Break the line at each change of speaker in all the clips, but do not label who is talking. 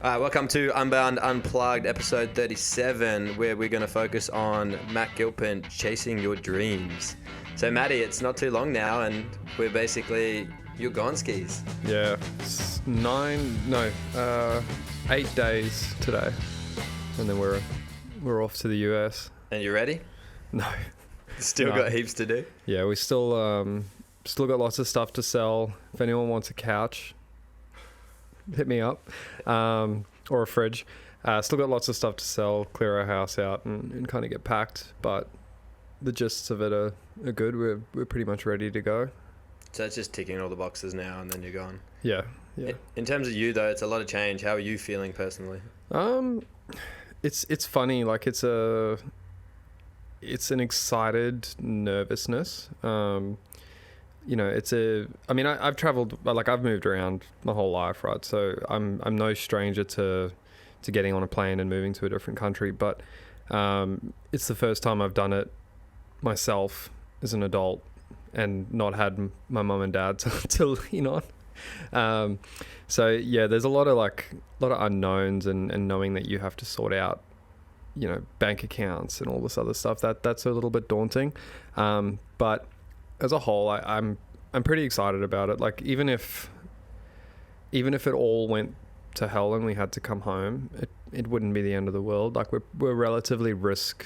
All right, welcome to Unbound Unplugged, episode 37, where we're going to focus on Matt Gilpin chasing your dreams. So, Matty, it's not too long now, and we're basically you're gone skis.
Yeah, it's 8 days today, and then we're off to the US.
And you ready?
No,
Still got heaps to do.
Yeah, we still got lots of stuff to sell. If anyone wants a couch, hit me up, or a fridge. Still got lots of stuff to sell, clear our house out, and kind of get packed. But the gists of it are good. We're pretty much ready to go.
So it's just ticking all the boxes now, and then you're gone.
Yeah.
In terms of you, though, it's a lot of change. How are you feeling personally?
It's funny. Like it's an excited nervousness. I've traveled, like I've moved around my whole life, right? So I'm no stranger to getting on a plane and moving to a different country, but it's the first time I've done it myself as an adult and not had my mum and dad to lean on. So yeah, there's a lot of unknowns and knowing that you have to sort out, bank accounts and all this other stuff. That's a little bit daunting. But as a whole, I'm pretty excited about it. Like even if it all went to hell and we had to come home, it wouldn't be the end of the world. Like we're relatively risk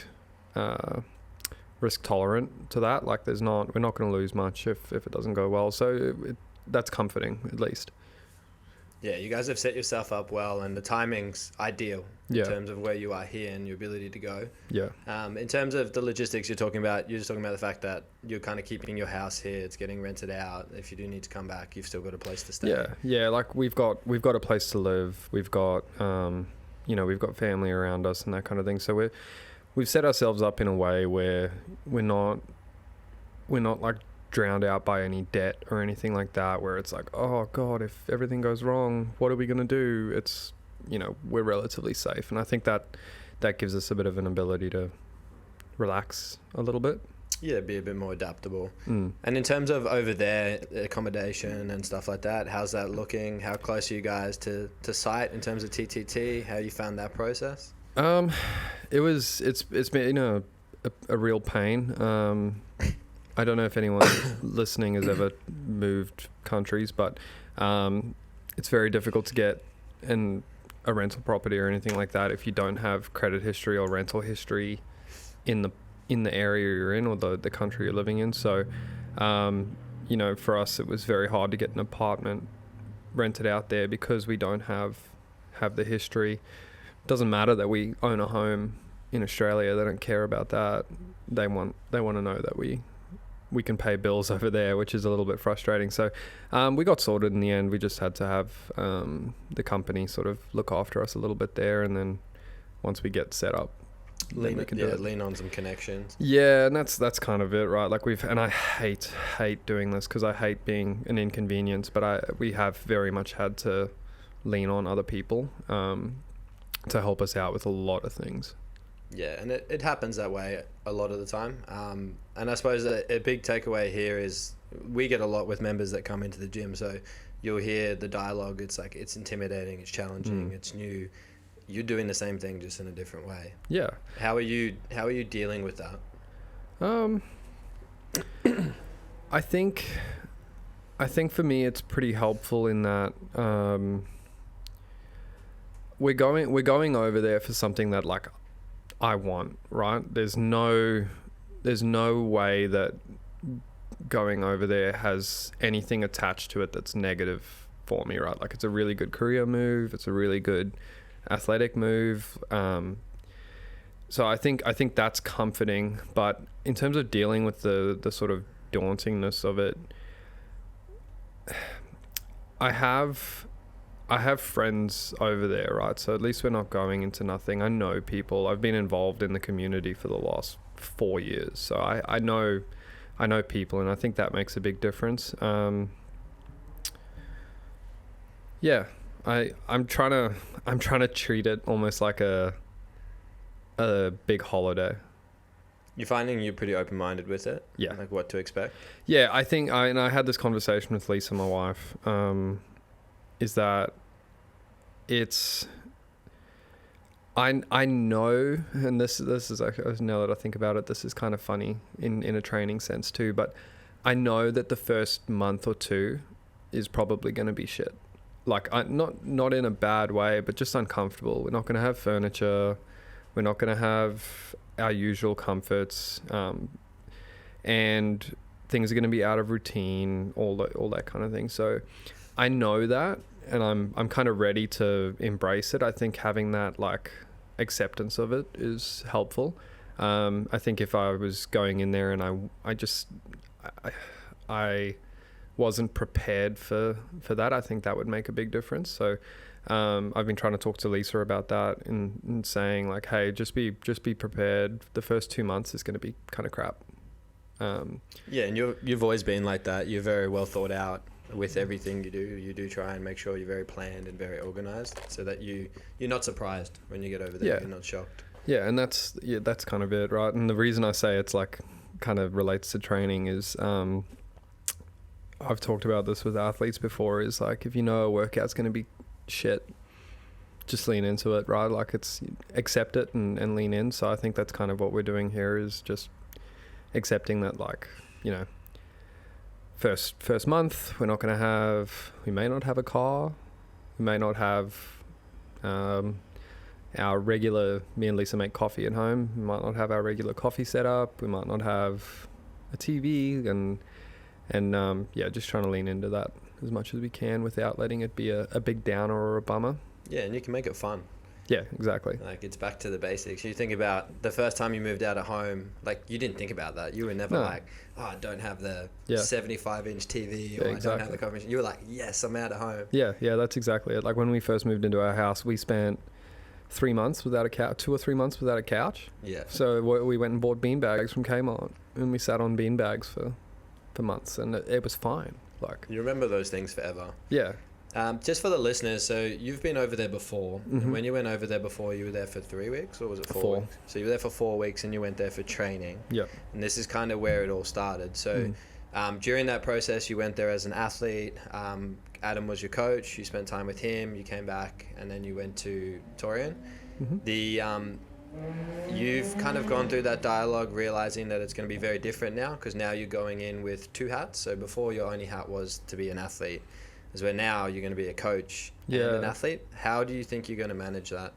tolerant to that. Like we're not going to lose much if it doesn't go well. So that's comforting, at least.
Yeah, you guys have set yourself up well, and the timing's ideal in terms of where you are here and your ability to go.
Yeah.
In terms of the logistics you're just talking about the fact that you're kind of keeping your house here, it's getting rented out. If you do need to come back, you've still got a place to stay.
Yeah. Like we've got a place to live. We've got, we've got family around us and that kind of thing. So we've set ourselves up in a way where we're not like drowned out by any debt or anything like that, where it's like, oh God, if everything goes wrong, what are we going to do? It's, we're relatively safe. And I think that gives us a bit of an ability to relax a little bit.
Yeah, be a bit more adaptable. And in terms of over there, accommodation and stuff like that, how's that looking? How close are you guys to site in terms of TTT? How you found that process?
It's been a real pain. I don't know if anyone listening has ever moved countries, but it's very difficult to get a rental property or anything like that if you don't have credit history or rental history in the area you're in or the country you're living in. So, for us, it was very hard to get an apartment rented out there because we don't have the history. It doesn't matter that we own a home in Australia. They don't care about that. They want to know that we can pay bills over there, which is a little bit frustrating. So we got sorted in the end. We just had to have the company sort of look after us a little bit there, and then once we get set up,
lean on some connections.
Yeah, and that's kind of it, right? Like and I hate doing this because I hate being an inconvenience, but we have very much had to lean on other people to help us out with a lot of things.
Yeah, and it happens that way a lot of the time. And I suppose a big takeaway here is we get a lot with members that come into the gym. So you'll hear the dialogue. It's like, it's intimidating, it's challenging, it's new. You're doing the same thing, just in a different way.
Yeah. How
are you dealing with that?
I think for me, it's pretty helpful in that, we're going over there for something that like I want, right? There's no way that going over there has anything attached to it that's negative for me, right? Like it's a really good career move. It's a really good athletic move. So I think that's comforting. But in terms of dealing with the sort of dauntingness of it, I have friends over there, right? So at least we're not going into nothing. I know people. I've been involved in the community for the last 4 years. So I know people, and I think that makes a big difference. Yeah, I'm trying to treat it almost like a big holiday.
You're finding you're pretty open-minded with it?
Yeah.
Like what to expect?
Yeah, I think I had this conversation with Lisa, my wife, is that it's I know, and this is actually, now that I think about it, this is kind of funny in a training sense too, but I know that the first month or two is probably going to be shit. Like, not in a bad way, but just uncomfortable. We're not going to have furniture. We're not going to have our usual comforts, and things are going to be out of routine, all that kind of thing. So I know that, and I'm kind of ready to embrace it. I think having that like acceptance of it is helpful. I think if I was going in there and I wasn't prepared for that, I think that would make a big difference. So I've been trying to talk to Lisa about that and saying like, hey, just be prepared. The first 2 months is going to be kind of crap.
Yeah, and you've always been like that. You're very well thought out with everything you do. You do try and make sure you're very planned and very organized, so that you're not surprised when you get over there. Yeah. You're not shocked.
Yeah, and that's kind of it, right? And the reason I say it's like kind of relates to training is I've talked about this with athletes before, is like, if you know a workout's going to be shit, just lean into it, right? Like, it's accept it and lean in. So I think that's kind of what we're doing here, is just accepting that, like, you know, first month we may not have a car, we may not have our regular, me and Lisa make coffee at home, we might not have our regular coffee set up, we might not have a TV, and just trying to lean into that as much as we can without letting it be a big downer or a bummer.
Yeah, and you can make it fun.
Yeah, exactly.
Like, it's back to the basics. You think about the first time you moved out of home, like, you didn't think about that. You were never like, oh, I don't have the 75-inch TV, or I don't have the coffee machine. You were like, yes, I'm out of home.
Yeah, that's exactly it. Like, when we first moved into our house, we spent 3 months without a couch, 2 or 3 months without a couch.
Yeah.
So we went and bought beanbags from Kmart, and we sat on beanbags for months, and it was fine. Like,
you remember those things forever.
Yeah.
Just for the listeners, so you've been over there before.
Mm-hmm.
And when you went over there before, you were there for 3 weeks, or was it 4 weeks? So you were there for 4 weeks, and you went there for training.
Yeah.
And this is kind of where it all started. So during that process, you went there as an athlete. Adam was your coach. You spent time with him. You came back, and then you went to Torian. Mm-hmm. You've kind of gone through that dialogue, realizing that it's going to be very different now, because now you're going in with 2 hats. So before, your only hat was to be an athlete, is where now you're going to be a coach and an athlete. How do you think you're going to manage that?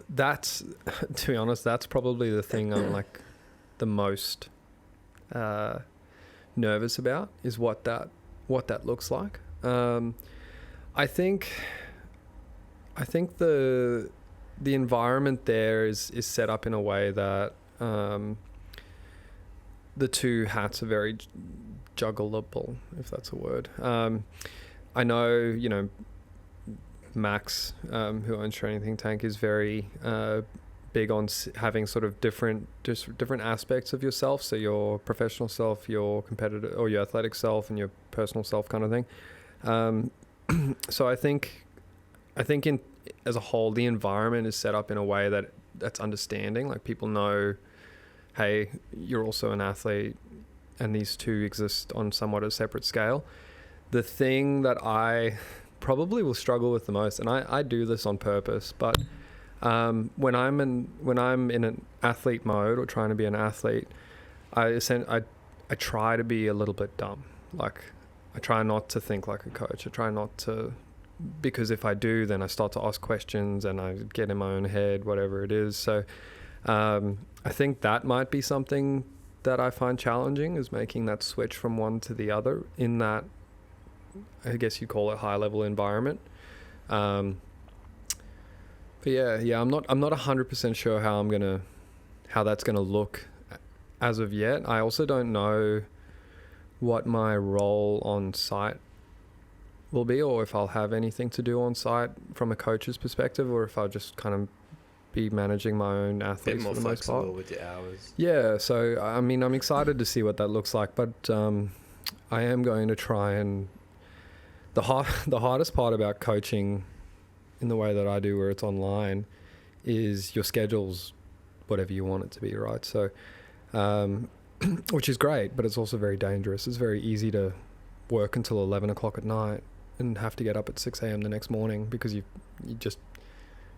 That's, to be honest, that's probably the thing I'm like the most nervous about, is what that looks like. I think the environment there is set up in a way that the 2 hats are very juggleable, if that's a word. I know, you know, Max, who owns Training Think Tank, is very big on having sort of different aspects of yourself. So your professional self, your competitor or your athletic self, and your personal self, kind of thing. So I think as a whole, the environment is set up in a way that's understanding. Like, people know, hey, you're also an athlete, and these 2 exist on somewhat a separate scale. The thing that I probably will struggle with the most, and I do this on purpose, but when I'm in an athlete mode or trying to be an athlete, I try to be a little bit dumb. Like, I try not to think like a coach. I try not to, because if I do, then I start to ask questions and I get in my own head, whatever it is. So I think that might be something that I find challenging, is making that switch from one to the other in that, I guess you call it, high level environment. But yeah, I'm not 100% sure how that's gonna look as of yet. I also don't know what my role on site will be, or if I'll have anything to do on site from a coach's perspective, or if I'll just kind of be managing my own athletes for the most part.
A bit more flexible with your hours.
Yeah, so I mean, I'm excited to see what that looks like, but I am going to try and the hardest part about coaching in the way that I do, where it's online, is your schedule's whatever you want it to be, right? So which is great, but it's also very dangerous. It's very easy to work until 11 o'clock at night and have to get up at 6 a.m. the next morning because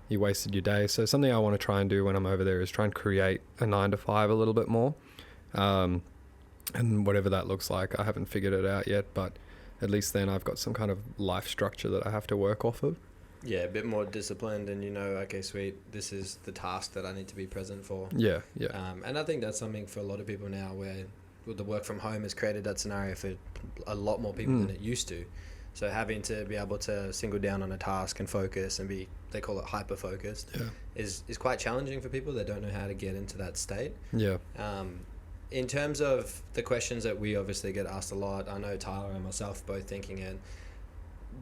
you wasted your day. So something I want to try and do when I'm over there is try and create a 9 to 5 a little bit more. And whatever that looks like, I haven't figured it out yet, but at least then I've got some kind of life structure that I have to work off of.
Yeah, a bit more disciplined, and okay, sweet, this is the task that I need to be present for.
Yeah.
And I think that's something for a lot of people now, where the work from home has created that scenario for a lot more people than it used to. So having to be able to single down on a task and focus and they call it hyper focused, is quite challenging for people that don't know how to get into that state.
Yeah.
In terms of the questions that we obviously get asked a lot, I know Tyler and myself both thinking it,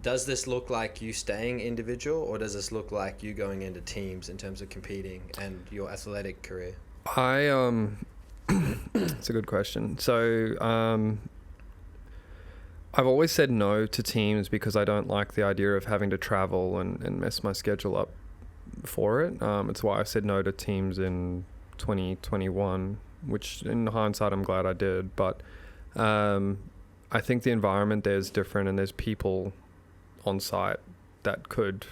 does this look like you staying individual, or does this look like you going into teams in terms of competing and your athletic career?
It's a good question. So I've always said no to teams because I don't like the idea of having to travel and mess my schedule up for it. It's why I said no to teams in 2021, which in hindsight I'm glad I did. But I think the environment there is different, and there's people on site that could,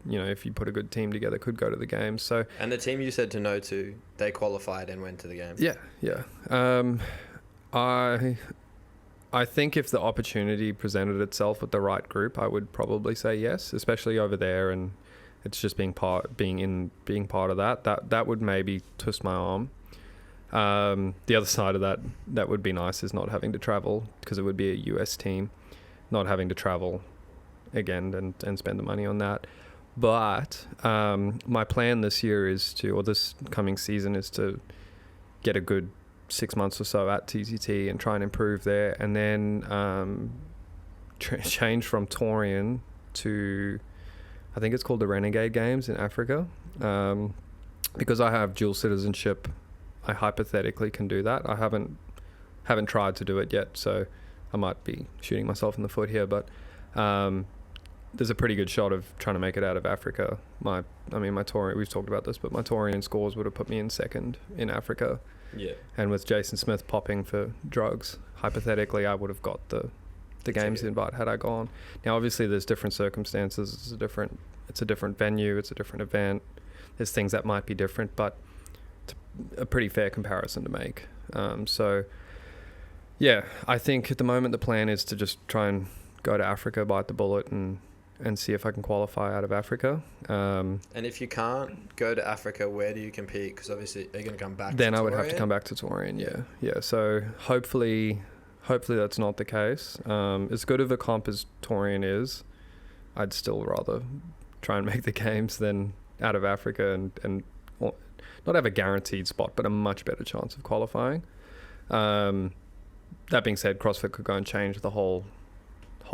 if you put a good team together, could go to the games. So,
and the team you said to no to, they qualified and went to the games.
Yeah. I think if the opportunity presented itself with the right group, I would probably say yes, especially over there, and it's just being part of that would maybe twist my arm. The other side of that would be nice, is not having to travel, because it would be a US team, not having to travel again and spend the money on that. But my plan this coming season is to get a good 6 months or so at TTT and try and improve there, and then change from Torian to, I think it's called the Renegade Games in Africa. Because I have dual citizenship, I hypothetically can do that. I haven't tried to do it yet, so I might be shooting myself in the foot here, but there's a pretty good shot of trying to make it out of Africa. My Torian, we've talked about this, but my Torian scores would have put me in second in Africa.
Yeah.
And with Jason Smith popping for drugs, hypothetically, I would have got the games invite had I gone. Now, obviously, there's different circumstances. It's a different venue. It's a different event. There's things that might be different, but it's a pretty fair comparison to make. So, yeah, I think at the moment the plan is to just try and go to Africa, bite the bullet, and see if I can qualify out of Africa.
And if you can't go to Africa, where do you compete? Because obviously they're going to come back.
Then I would have to come back to Torian. Yeah. So hopefully that's not the case. As good of a comp as Torian is, I'd still rather try and make the games than out of Africa and not have a guaranteed spot, but a much better chance of qualifying. That being said, CrossFit could go and change the whole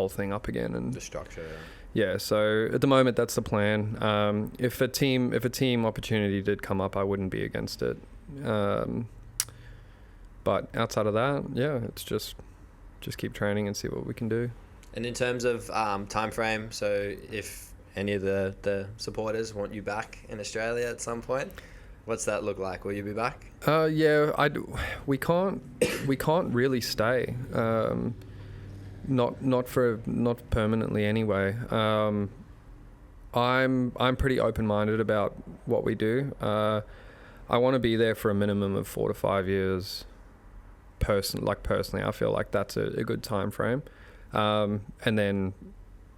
thing up again, and
the structure.
Yeah, so at the moment that's the plan. If a team opportunity did come up, I wouldn't be against it. But outside of that, yeah, it's just keep training and see what we can do. And
in terms of time frame, so if any of the supporters want you back in Australia at some point, what's that look like? Will you be back?
Yeah, we can't really stay. Not permanently anyway. I'm pretty open-minded about what we do. I want to be there for a minimum of 4 to 5 years. Personally, I feel like that's a good time frame. And then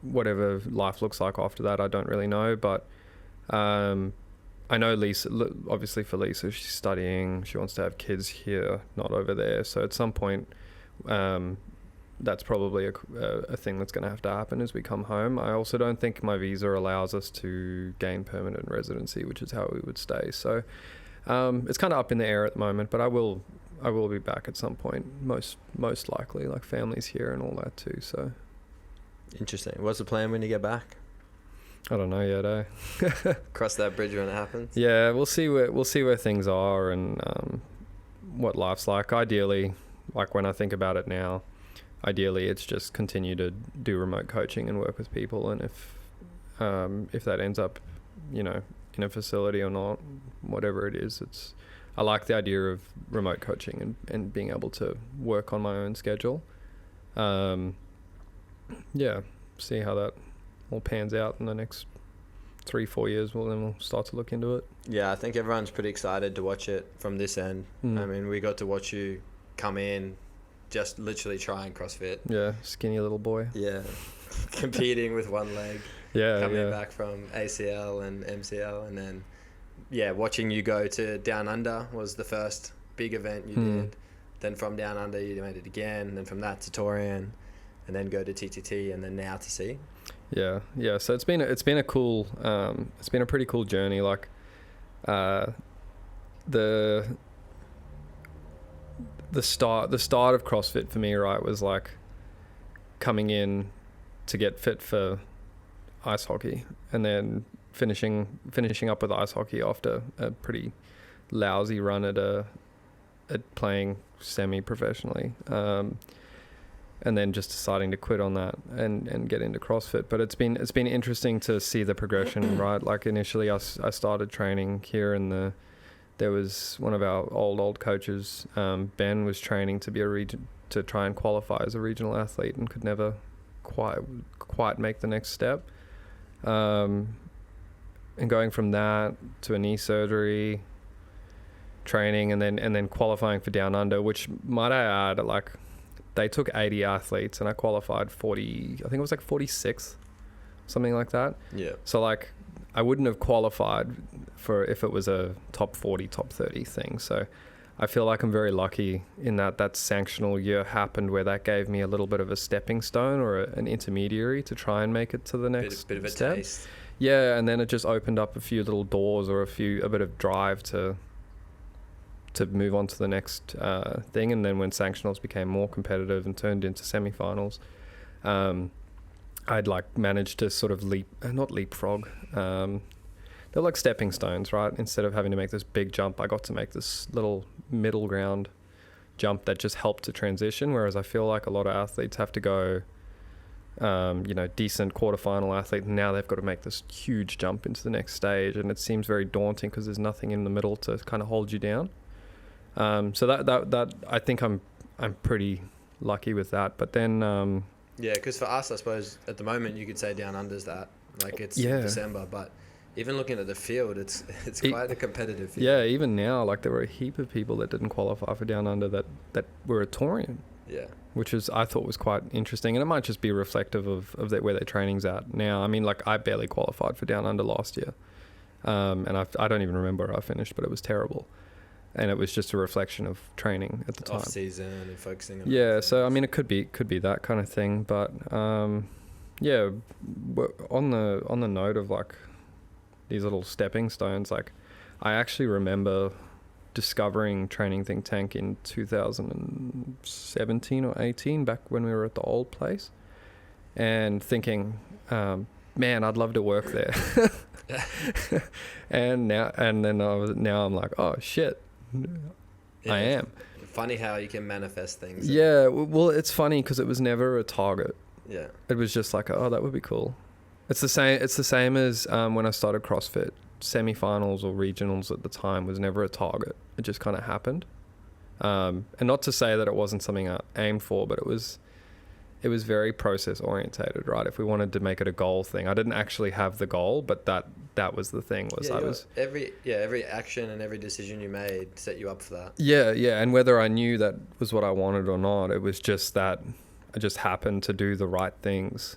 whatever life looks like after that, I don't really know. But I know Lisa. Obviously, for Lisa, she's studying. She wants to have kids here, not over there. So at some point, that's probably a thing that's going to have to happen as we come home. I also don't think my visa allows us to gain permanent residency, which is how we would stay. So it's kind of up in the air at the moment, but I will be back at some point, most likely. Like, family's here and all that too. So
interesting. What's the plan when you get back?
I don't know yet.
Cross that bridge when it happens.
Yeah, we'll see where things are and what life's like. Ideally, like when I think about it now, ideally it's just continue to do remote coaching and work with people, and if that ends up, in a facility or not, whatever it is, I like the idea of remote coaching and being able to work on my own schedule. Yeah, see how that all pans out in the next 3-4 years, well, then we'll start to look into it.
Yeah, I think everyone's pretty excited to watch it from this end. I mean, we got to watch you come in, just literally trying CrossFit.
Yeah, skinny little boy.
Yeah, competing with one leg.
Yeah,
coming back from ACL and MCL, and then watching you go to Down Under was the first big event you did. Then from Down Under you made it again, then from that to Torian, and then go to TTT, and then now to C.
Yeah. So it's been a cool, it's been a pretty cool journey. Like, the start of CrossFit for me, right, was like coming in to get fit for ice hockey, and then finishing up with ice hockey after a pretty lousy run at playing semi-professionally, and then just deciding to quit on that and get into CrossFit. But it's been interesting to see the progression, right? Like initially I started training here, and there was one of our old coaches, Ben, was training to be to try and qualify as a regional athlete, and could never quite make the next step. And going from that to a knee surgery, training, and then qualifying for Down Under, which, might I add, like, they took 80 athletes and I qualified 40, I think it was like 46th, something like that. Yeah. So like I wouldn't have qualified for if it was a top 40, top 30 thing. So I feel like I'm very lucky in that sanctional year happened where that gave me a little bit of a stepping stone or an intermediary to try and make it to the next
bit of a
step.
Taste.
Yeah, and then it just opened up a few little doors or a bit of drive to move on to the next thing. And then when sanctionals became more competitive and turned into semifinals, I'd like managed to sort of not leapfrog. They're like stepping stones, right? Instead of having to make this big jump, I got to make this little middle ground jump that just helped to transition. Whereas I feel like a lot of athletes have to go, decent quarterfinal athlete, and now they've got to make this huge jump into the next stage. And it seems very daunting because there's nothing in the middle to kind of hold you down. So that I think I'm pretty lucky with that. But then
because for us, I suppose at the moment you could say Down Under's that, like, it's December, but even looking at the field, it's quite a competitive field.
Yeah, even now, like, there were a heap of people that didn't qualify for Down Under that were a Torian. Yeah. Which I thought was quite interesting, and it might just be reflective of where their training's at now. I mean, like, I barely qualified for Down Under last year, and I don't even remember where I finished, but it was terrible. And it was just a reflection of training at the time.
Off-season and focusing on
so I mean, it could be that kind of thing. But on the note of like these little stepping stones, like I actually remember discovering Training Think Tank in 2017 or 18, back when we were at the old place, and thinking, man, I'd love to work there. and then I'm like, oh shit. I am.
Funny how you can manifest things.
Yeah, well, it's funny because it was never a target.
Yeah.
It was just like, oh, that would be cool. It's the same as when I started CrossFit. Semi-finals or regionals at the time was never a target. It just kind of happened. And not to say that it wasn't something I aimed for, but it was very process orientated, right? If we wanted to make it a goal thing, I didn't actually have the goal, but that was the thing.
Every action and every decision you made set you up for that.
Yeah, and whether I knew that was what I wanted or not, it was just that I just happened to do the right things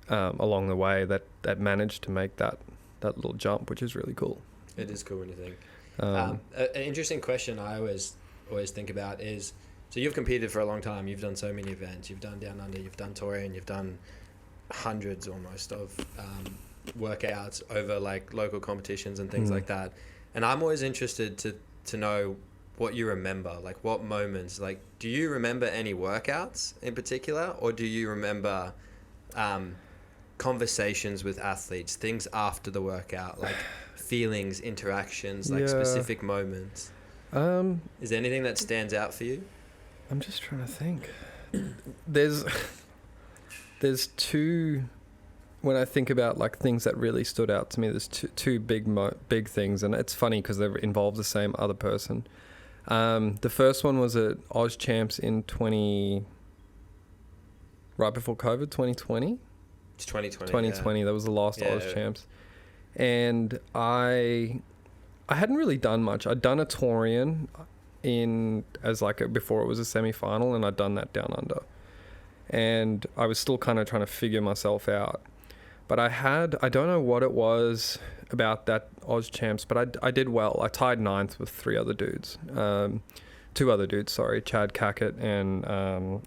along the way that managed to make that little jump, which is really cool.
It is cool when you think. An interesting question I always think about is, so you've competed for a long time. You've done so many events. You've done Down Under. You've done Torian. You've done hundreds almost of workouts over like local competitions and things like that. And I'm always interested to know what you remember, like what moments. Like, do you remember any workouts in particular, or do you remember conversations with athletes, things after the workout, like feelings, interactions, like specific moments? Is there anything that stands out for you?
I'm just trying to think. There's two, when I think about like things that really stood out to me, there's two big things, and it's funny because they involve the same other person. The first one was at Oz Champs in right before COVID, 2020.
It's 2020.
2020. Yeah. That was the last Oz Champs, and I hadn't really done much. I'd done a Torian before it was a semi-final, and I'd done that down under, and I was still kind of trying to figure myself out. But I don't know what it was about that Oz Champs, but I did well. I tied 9th with 2 other dudes, Chad Cackett and I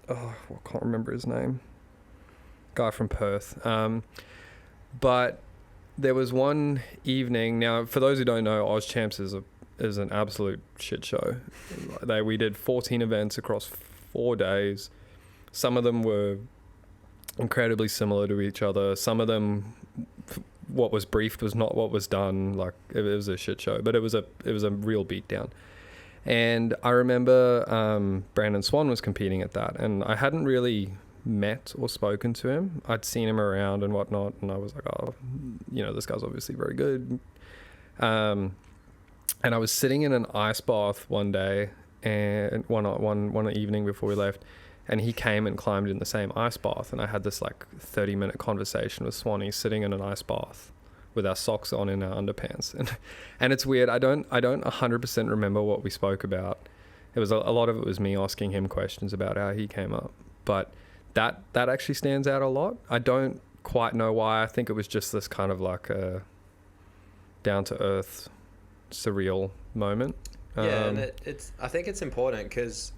can't remember his name, guy from Perth. But there was one evening. Now, for those who don't know, Oz Champs is an absolute shit show. We did 14 events across 4 days. Some of them were incredibly similar to each other. Some of them, what was briefed was not what was done. Like, it was a shit show, but it was a real beatdown. And I remember Brandon Swan was competing at that, and I hadn't really met or spoken to him. I'd seen him around and whatnot, and I was like, oh, this guy's obviously very good. And I was sitting in an ice bath one day, and one evening before we left, and he came and climbed in the same ice bath, and I had this like 30-minute conversation with Swanee sitting in an ice bath with our socks on in our underpants. And it's weird. I don't 100% remember what we spoke about. It was a lot of it was me asking him questions about how he came up, but that actually stands out a lot. I don't quite know why. I think it was just this kind of like a down to earth, surreal moment.
Yeah, and I think it's important because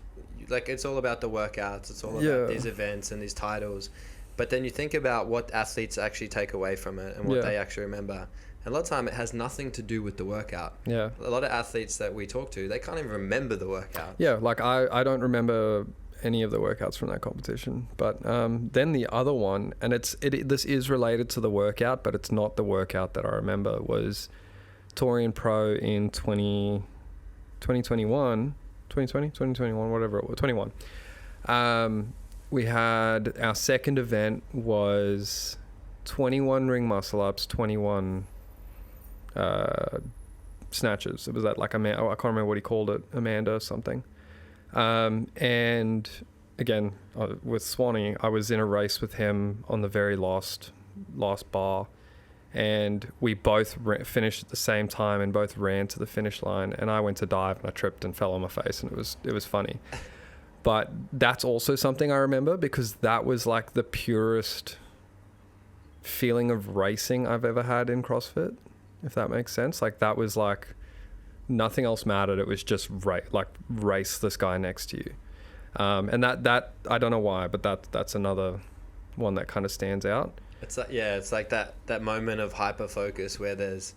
like it's all about the workouts, it's all about these events and these titles, but then you think about what athletes actually take away from it and what they actually remember, and a lot of time it has nothing to do with the workout. A lot of athletes that we talk to, they can't even remember the workout.
Like I don't remember any of the workouts from that competition, but then the other one, and this is related to the workout, but it's not the workout that I remember, was Torian Pro in 2021, whatever it was, 21. We had our second event was 21 ring muscle ups, 21 snatches. It was that like I can't remember what he called it, Amanda or something. And again, with Swanee, I was in a race with him on the very last bar, and we both finished at the same time and both ran to the finish line, and I went to dive and I tripped and fell on my face, and it was funny. But that's also something I remember because that was like the purest feeling of racing I've ever had in CrossFit, if that makes sense. Like that was like nothing else mattered. It was just race this guy next to you. And that I don't know why, but that's another one that kind of stands out.
It's like that moment of hyper focus where there's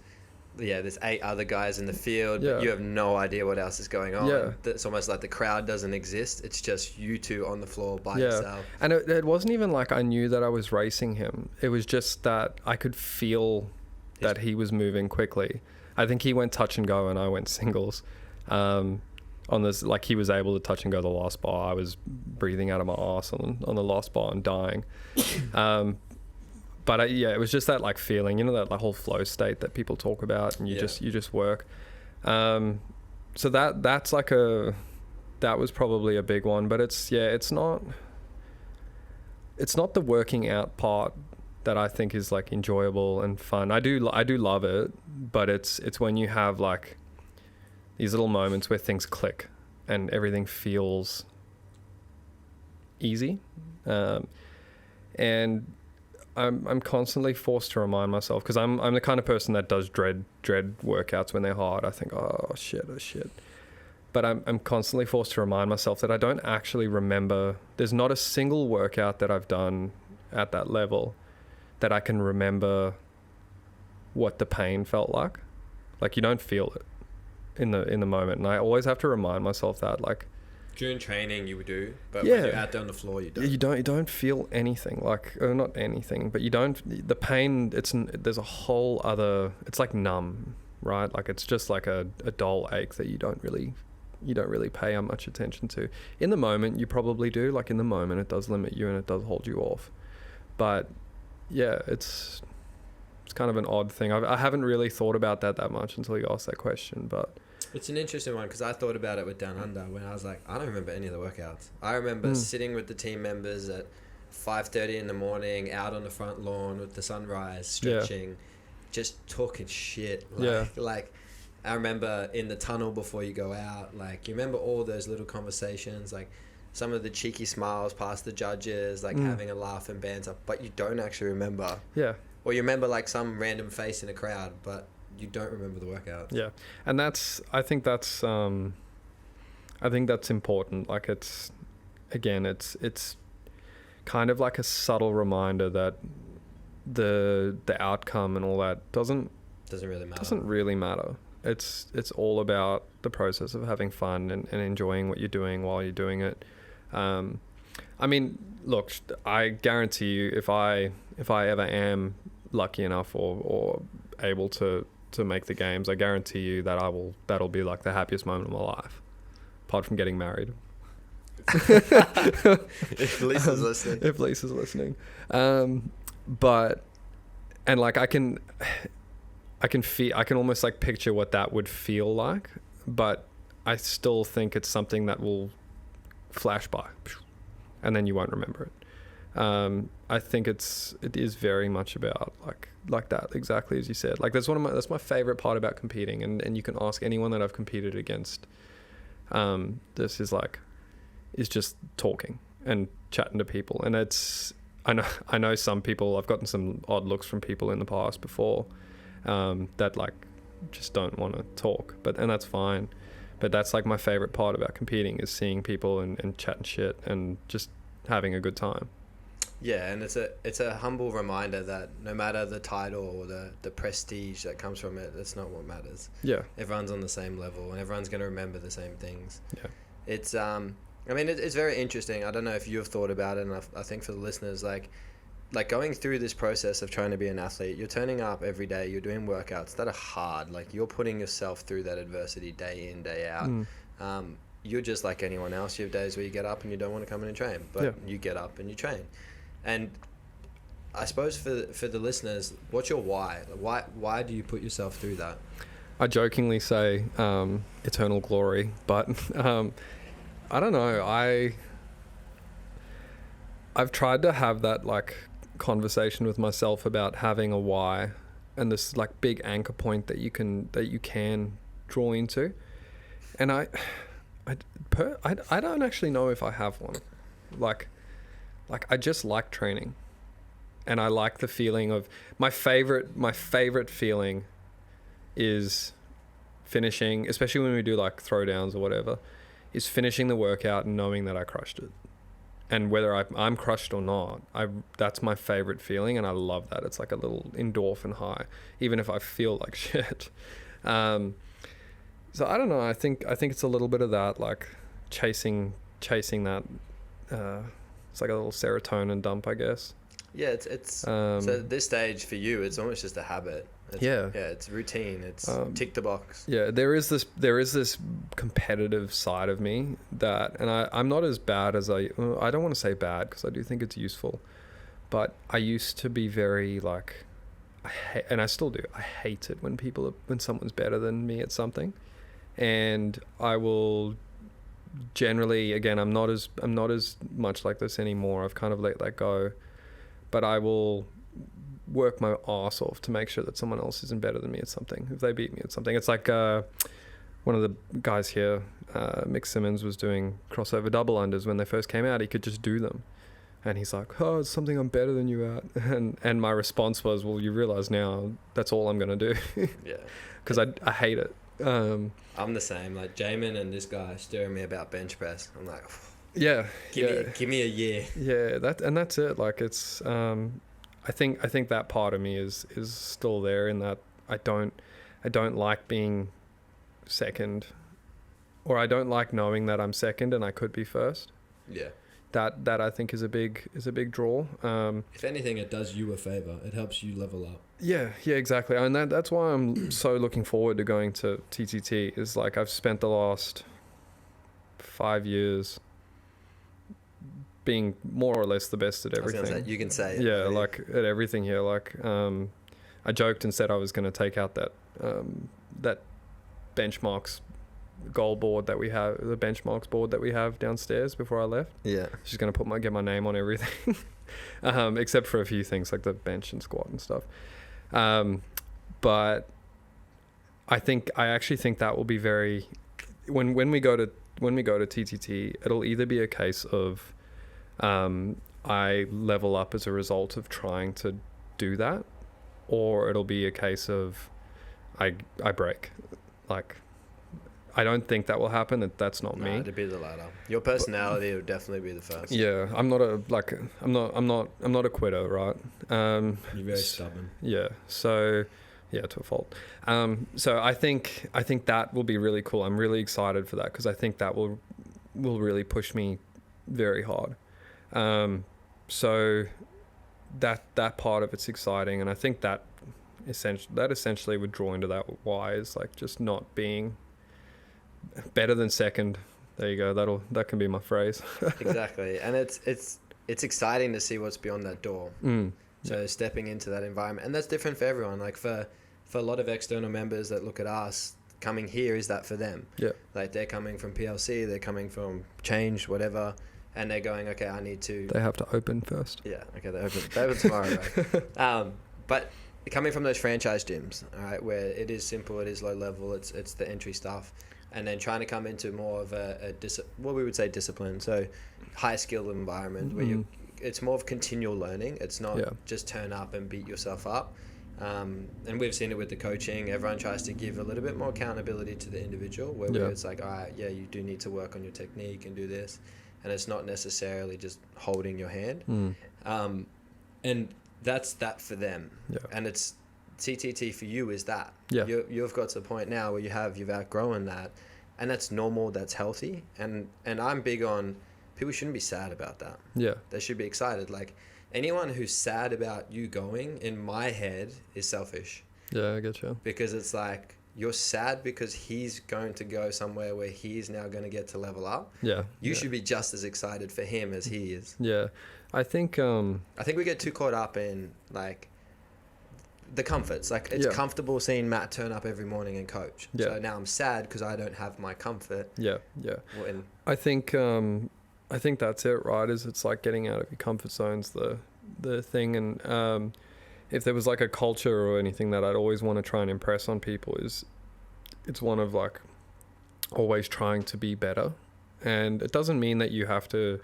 8 other guys in the field, but you have no idea what else is going on. It's almost like the crowd doesn't exist. It's just you two on the floor by yourself.
And it wasn't even like I knew that I was racing him. It was just that I could feel that he was moving quickly. I think he went touch and go and I went singles. On this, like he was able to touch and go the last bar. I was breathing out of my ass on the last bar and dying. But it was just that like feeling, that like whole flow state that people talk about, and you just work. So that's like that was probably a big one, but it's not the working out part that I think is like enjoyable and fun. I do love it, but it's when you have like these little moments where things click and everything feels easy, and I'm constantly forced to remind myself, because I'm the kind of person that does dread workouts when they're hard. I think, oh shit. But I'm constantly forced to remind myself that I don't actually remember. There's not a single workout that I've done at that level that I can remember what the pain felt like. Like you don't feel it in the moment, and I always have to remind myself that, like,
during training you would do, but when you're out there on the floor you
don't feel anything, like, or not anything, but you don't, the pain, there's a whole other, it's like numb, right? Like it's just like a dull ache that you don't really pay much attention to. In the moment you probably do, like in the moment it does limit you and it does hold you off, but it's kind of an odd thing. I haven't really thought about that much until you asked that question, but
it's an interesting one, because I thought about it with Down Under when I was like, I don't remember any of the workouts. I remember sitting with the team members at 5:30 in the morning out on the front lawn with the sunrise, stretching, just talking shit.
Yeah.
Like I remember in the tunnel before you go out, like you remember all those little conversations, like some of the cheeky smiles past the judges, like having a laugh and banter, but you don't actually remember.
Yeah.
Or you remember like some random face in a crowd, but you don't remember the workout.
Yeah. And I think that's important. Like it's kind of like a subtle reminder that the outcome and all that doesn't really matter. It's all about the process of having fun and enjoying what you're doing while you're doing it. I mean, look, I guarantee you, if I ever am lucky enough or able to make the games, I guarantee you that that'll be like the happiest moment of my life, apart from getting married.
If Lisa's listening.
If Lisa's listening. But, and like I can almost like picture what that would feel like, but I still think it's something that will flash by and then you won't remember it. I think it is very much about like that, exactly as you said. Like that's my favorite part about competing, and you can ask anyone that I've competed against. This is just talking and chatting to people, and I know some people, I've gotten some odd looks from people in the past before, that like just don't want to talk, and that's fine. But that's like my favorite part about competing, is seeing people and chatting shit and just having a good time.
Yeah, and it's a humble reminder that no matter the title or the prestige that comes from it, that's not what matters.
Yeah.
Everyone's on the same level and everyone's going to remember the same things.
Yeah.
It's I mean it's very interesting. I don't know if you've thought about it, and I think for the listeners, like going through this process of trying to be an athlete, you're turning up every day, you're doing workouts that are hard, like you're putting yourself through that adversity day in, day out. You're just like anyone else. You have days where you get up and you don't want to come in and train, but you get up and you train. And I suppose for the listeners, what's your why? Why do you put yourself through that?
I jokingly say eternal glory, but I don't know. I've tried to have that like conversation with myself about having a why, and this like big anchor point that you can draw into. And I don't actually know if I have one. Like I just like training, and I like the feeling of my favorite feeling is finishing, especially when we do like throwdowns or whatever, is finishing the workout and knowing that I crushed it. And whether I'm crushed or not, that's my favorite feeling, and I love that. It's like a little endorphin high, even if I feel like shit. So I don't know. I think it's a little bit of that, like chasing that. It's like a little serotonin dump, I guess. Yeah,
it's so at this stage for you, it's almost just a habit. It's routine. It's tick the box.
Yeah, there is this competitive side of me that, and I'm not as bad as I don't want to say bad, because I do think it's useful, but I used to be very like, and I still do. I hate it when someone's better than me at something, and I will generally, again, I'm not as much like this anymore. I've kind of let that go, but I will work my ass off to make sure that someone else isn't better than me at something. If they beat me at something, it's like one of the guys here, Mick Simmons, was doing crossover double unders when they first came out. He could just do them, and he's like, "Oh, it's something I'm better than you at." And my response was, "Well, you realize now that's all I'm gonna do."
Yeah,
because I hate it.
I'm the same. Like Jamin and this guy stirring me about bench press. I'm like, give me a year.
Yeah, that's it. Like it's I think that part of me is still there, in that I don't like being second, or I don't like knowing that I'm second and I could be first.
Yeah.
That I think is a big draw.
If anything, it does you a favor. It helps you level up.
Yeah, exactly. And that's why I'm so looking forward to going to TTT. Is like I've spent the last 5 years being more or less the best at everything.
I was gonna say, you can say it.
Yeah, like at everything here. Like I joked and said I was going to take out that benchmarks goal board that we have, the benchmarks board that we have downstairs before I left.
Yeah.
She's going to get my name on everything, except for a few things like the bench and squat and stuff. but I actually think that will be very, when we go to TTT, it'll either be a case of I level up as a result of trying to do that, or it'll be a case of I break. Like, I don't think that will happen. That's not me.
It'd be the latter. Your personality would definitely be the first.
Yeah, I'm not a quitter, right?
You're very stubborn.
Yeah. So, yeah, to a fault. So I think that will be really cool. I'm really excited for that because I think that will really push me very hard. So that part of it's exciting, and I think that essentially would draw into that why is like just not being better than second. There you go. That can be my phrase.
Exactly, and it's exciting to see what's beyond that door. So stepping into that environment, and that's different for everyone. Like for a lot of external members that look at us, coming here is that for them. Yeah, like they're coming from PLC, they're coming from Change, whatever, and they're going, okay, I need to.
They have to open first.
Yeah, okay, they open tomorrow, right? But coming from those franchise gyms, all right, where it is simple, it is low level, it's the entry stuff. And then trying to come into more of what we would say discipline, so high skill environment where it's more of continual learning. It's not just turn up and beat yourself up. And we've seen it with the coaching. Everyone tries to give a little bit more accountability to the individual, where it's like, all right, you do need to work on your technique and do this, and it's not necessarily just holding your hand. And that's that for them. And it's CTT for you is that. You've got to the point now where you've outgrown that, and that's normal, that's healthy, and I'm big on people shouldn't be sad about that. They should be excited. Like anyone who's sad about you going, in my head, is selfish.
I get you.
Because it's like you're sad because he's going to go somewhere where he's now going to get to level up. You should be just as excited for him as he is. I think we get too caught up in like the comforts. Like it's comfortable seeing Matt turn up every morning and coach. So now I'm sad because I don't have my comfort. I think that's it, right? It's like getting out of your comfort zone's the thing. And if there was like a culture or anything that I'd always want to try and impress on people it's one of like always trying to be better. And it doesn't mean that you have to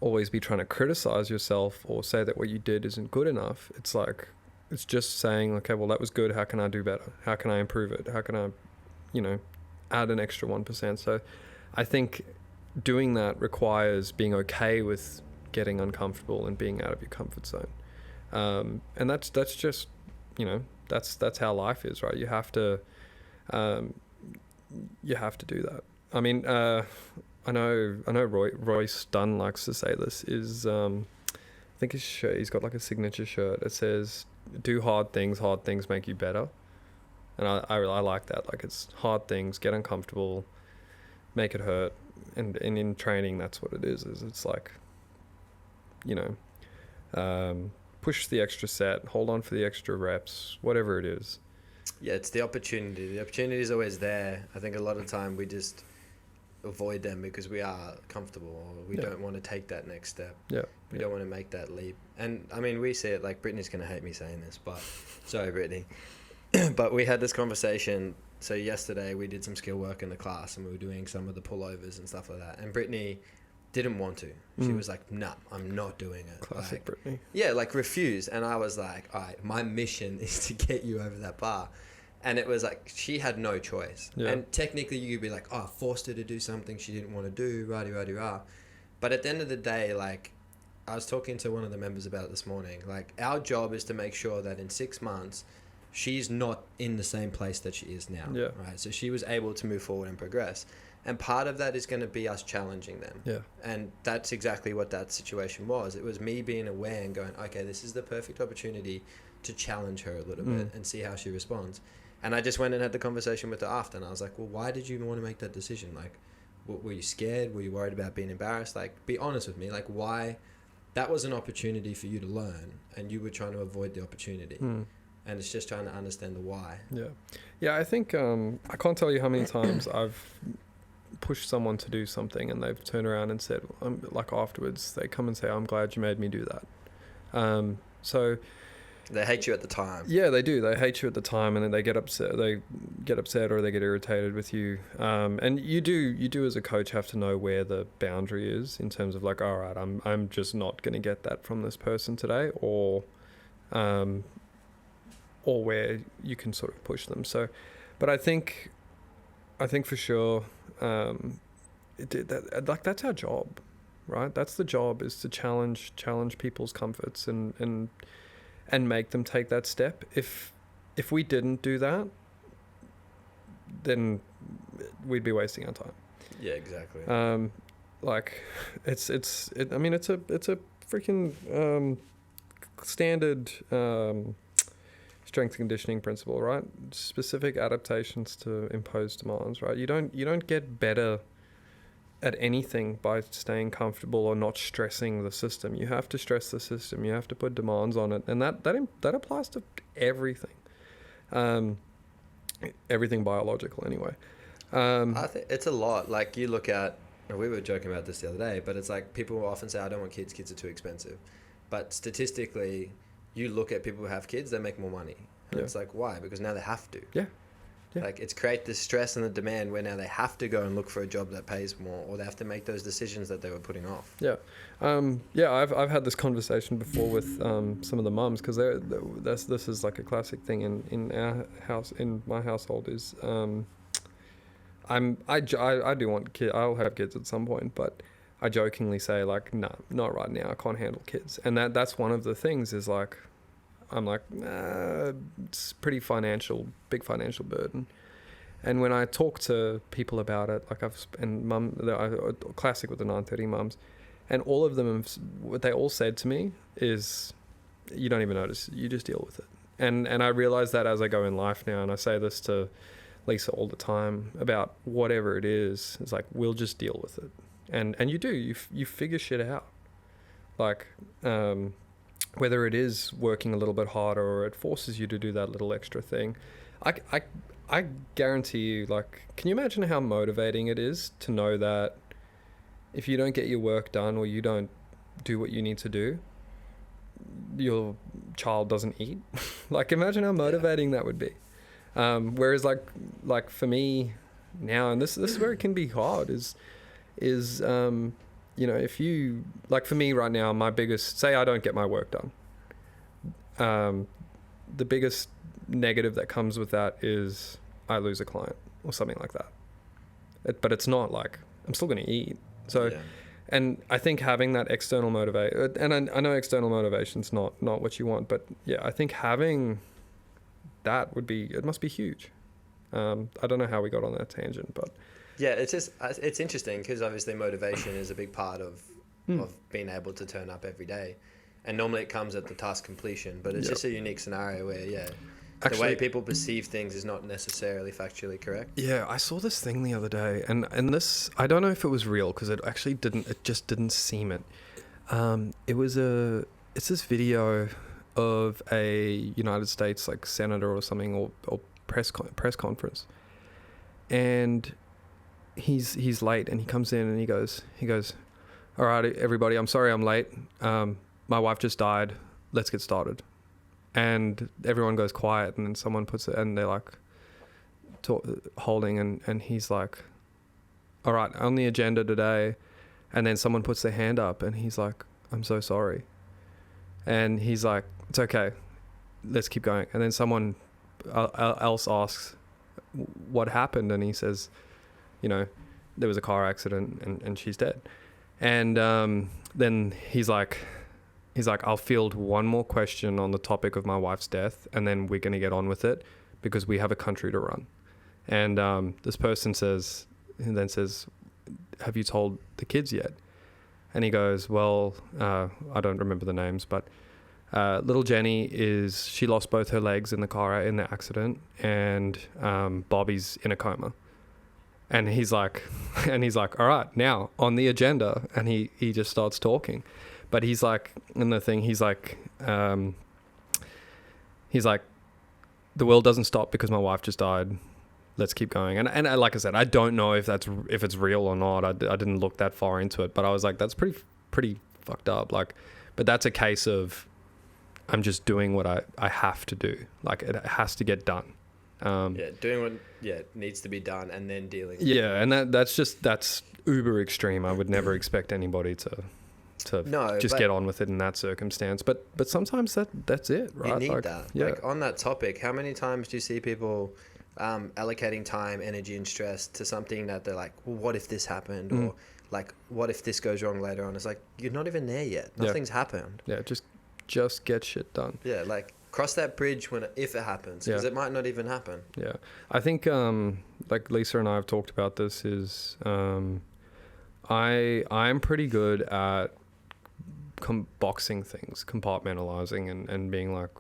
always be trying to criticize yourself or say that what you did isn't good enough. It's like, it's just saying, okay, well, that was good. How can I do better? How can I improve it? How can I, add an extra 1%? So I think doing that requires being okay with getting uncomfortable and being out of your comfort zone. And that's just, that's how life is, right? You have to do that. I mean, I know Royce Dunn likes to say this is, I think his shirt, he's got like a signature shirt. It says, do hard things make you better. And I like that. Like it's hard things, get uncomfortable, make it hurt. And in training, that's what it is it's like, push the extra set, hold on for the extra reps, whatever it is. Yeah, it's the opportunity. The opportunity is always there. I think a lot of the time we just avoid them because we are comfortable or we don't want to take that next step. We don't want to make that leap. And I mean, we see it, like Brittany's going to hate me saying this, but sorry, Brittany. But we had this conversation. So yesterday we did some skill work in the class and we were doing some of the pullovers and stuff like that. And Brittany didn't want to. She was like, nah, I'm not doing it.
Classic
like,
Brittany.
Yeah, like refused. And I was like, all right, my mission is to get you over that bar. And it was like, she had no choice. And technically you could be like, oh, I forced her to do something she didn't want to do, rah-de-rah-de-rah. But at the end of the day, like, I was talking to one of the members about it this morning. Like, our job is to make sure that in 6 months, she's not in the same place that she is now. Right? So she was able to move forward and progress. And part of that is going to be us challenging them. And that's exactly what that situation was. It was me being aware and going, okay, this is the perfect opportunity to challenge her a little bit and see how she responds. And I just went and had the conversation with her after, and I was like, well, why did you want to make that decision? Like, were you scared? Were you worried about being embarrassed? Like, be honest with me. Like, why? That was an opportunity for you to learn, and you were trying to avoid the opportunity. And it's just trying to understand the why.
Yeah, I think, I can't tell you how many times I've pushed someone to do something, and they've turned around and said, like afterwards, they come and say, I'm glad you made me do that. So
They hate you at the time.
Yeah, they do. They hate you at the time, and then they get upset. Or they get irritated with you. And you do as a coach have to know where the boundary is in terms of like, all right, I'm just not going to get that from this person today, or where you can sort of push them. So, but I think for sure, that's our job, right? That's the job, is to challenge people's comforts and make them take that step. If we didn't do that, then we'd be wasting our time.
Yeah, exactly.
Like it's a freaking standard strength conditioning principle, right? Specific adaptations to imposed demands, right? You don't get better at anything by staying comfortable or not stressing the system. You have to stress the system. You have to put demands on it, and that applies to everything, everything biological anyway.
I think it's a lot. Like you look at, we were joking about this the other day, but it's like people often say, "I don't want kids. Kids are too expensive." But statistically, you look at people who have kids, they make more money, and it's like, why? Because now they have to.
Yeah.
Like it's create the stress and the demand where now they have to go and look for a job that pays more, or they have to make those decisions that they were putting off.
Yeah. I've had this conversation before with some of the mums, because this is like a classic thing in our house, in my household, is I do want kids. I'll have kids at some point, but I jokingly say like, nah, not right now. I can't handle kids, and that's one of the things is like, I'm like, it's pretty big financial burden. And when I talk to people about it, like classic with the 930 mums, and all of them, what they all said to me is, you don't even notice, you just deal with it. And I realize that as I go in life now, and I say this to Lisa all the time about whatever it is, it's like, we'll just deal with it. And you figure shit out. Like, whether it is working a little bit harder or it forces you to do that little extra thing. I guarantee you, like, can you imagine how motivating it is to know that if you don't get your work done or you don't do what you need to do, your child doesn't eat? Like, imagine how motivating that would be. Whereas like for me now, and this is where it can be hard, is if you, like for me right now, my biggest, say I don't get my work done, the biggest negative that comes with that is I lose a client or something like that. But it's not like, I'm still going to eat. So, and I think having that external motivation, and I know external motivation's not what you want, but yeah, I think having that it must be huge. I don't know how we got on that tangent, but
yeah, it's interesting because obviously motivation is a big part of being able to turn up every day, and normally it comes at the task completion, but it's just a unique scenario where the way people perceive things is not necessarily factually correct. Yeah,
I saw this thing the other day, and this, I don't know if it was real because it just didn't seem it. It's this video of a United States like senator or something, or press conference, and he's late, and he comes in and he goes, all right, everybody, I'm sorry I'm late. My wife just died. Let's get started. And everyone goes quiet, and then someone puts it, and they're like holding, and he's like, all right, on the agenda today. And then someone puts their hand up, and he's like, I'm so sorry. And he's like, it's okay, let's keep going. And then someone else asks what happened, and he says, there was a car accident and she's dead. And then he's like, I'll field one more question on the topic of my wife's death, and then we're going to get on with it because we have a country to run. And this person says, have you told the kids yet? And he goes, well, I don't remember the names, but little Jenny she lost both her legs in the accident, and Bobby's in a coma. And he's like, all right, now on the agenda. And he just starts talking. But he's like, in the thing, he's like, the world doesn't stop because my wife just died. Let's keep going. And like I said, I don't know if it's real or not. I didn't look that far into it, but I was like, that's pretty fucked up. Like, but that's a case of I'm just doing what I have to do. Like it has to get done.
Doing what needs to be done and then dealing.
Yeah, and that's uber extreme. I would never expect anybody to get on with it in that circumstance. But sometimes that's it, right?
You need that.
Yeah.
Like on that topic, how many times do you see people allocating time, energy, and stress to something that they're like, well, what if this happened? Or like, what if this goes wrong later on? It's like, you're not even there yet. Nothing's happened.
Yeah, just get shit done.
Yeah, like cross that bridge if it happens, because it might not even happen.
Yeah, I think like Lisa and I have talked about this is I'm pretty good at boxing things, compartmentalizing and being like,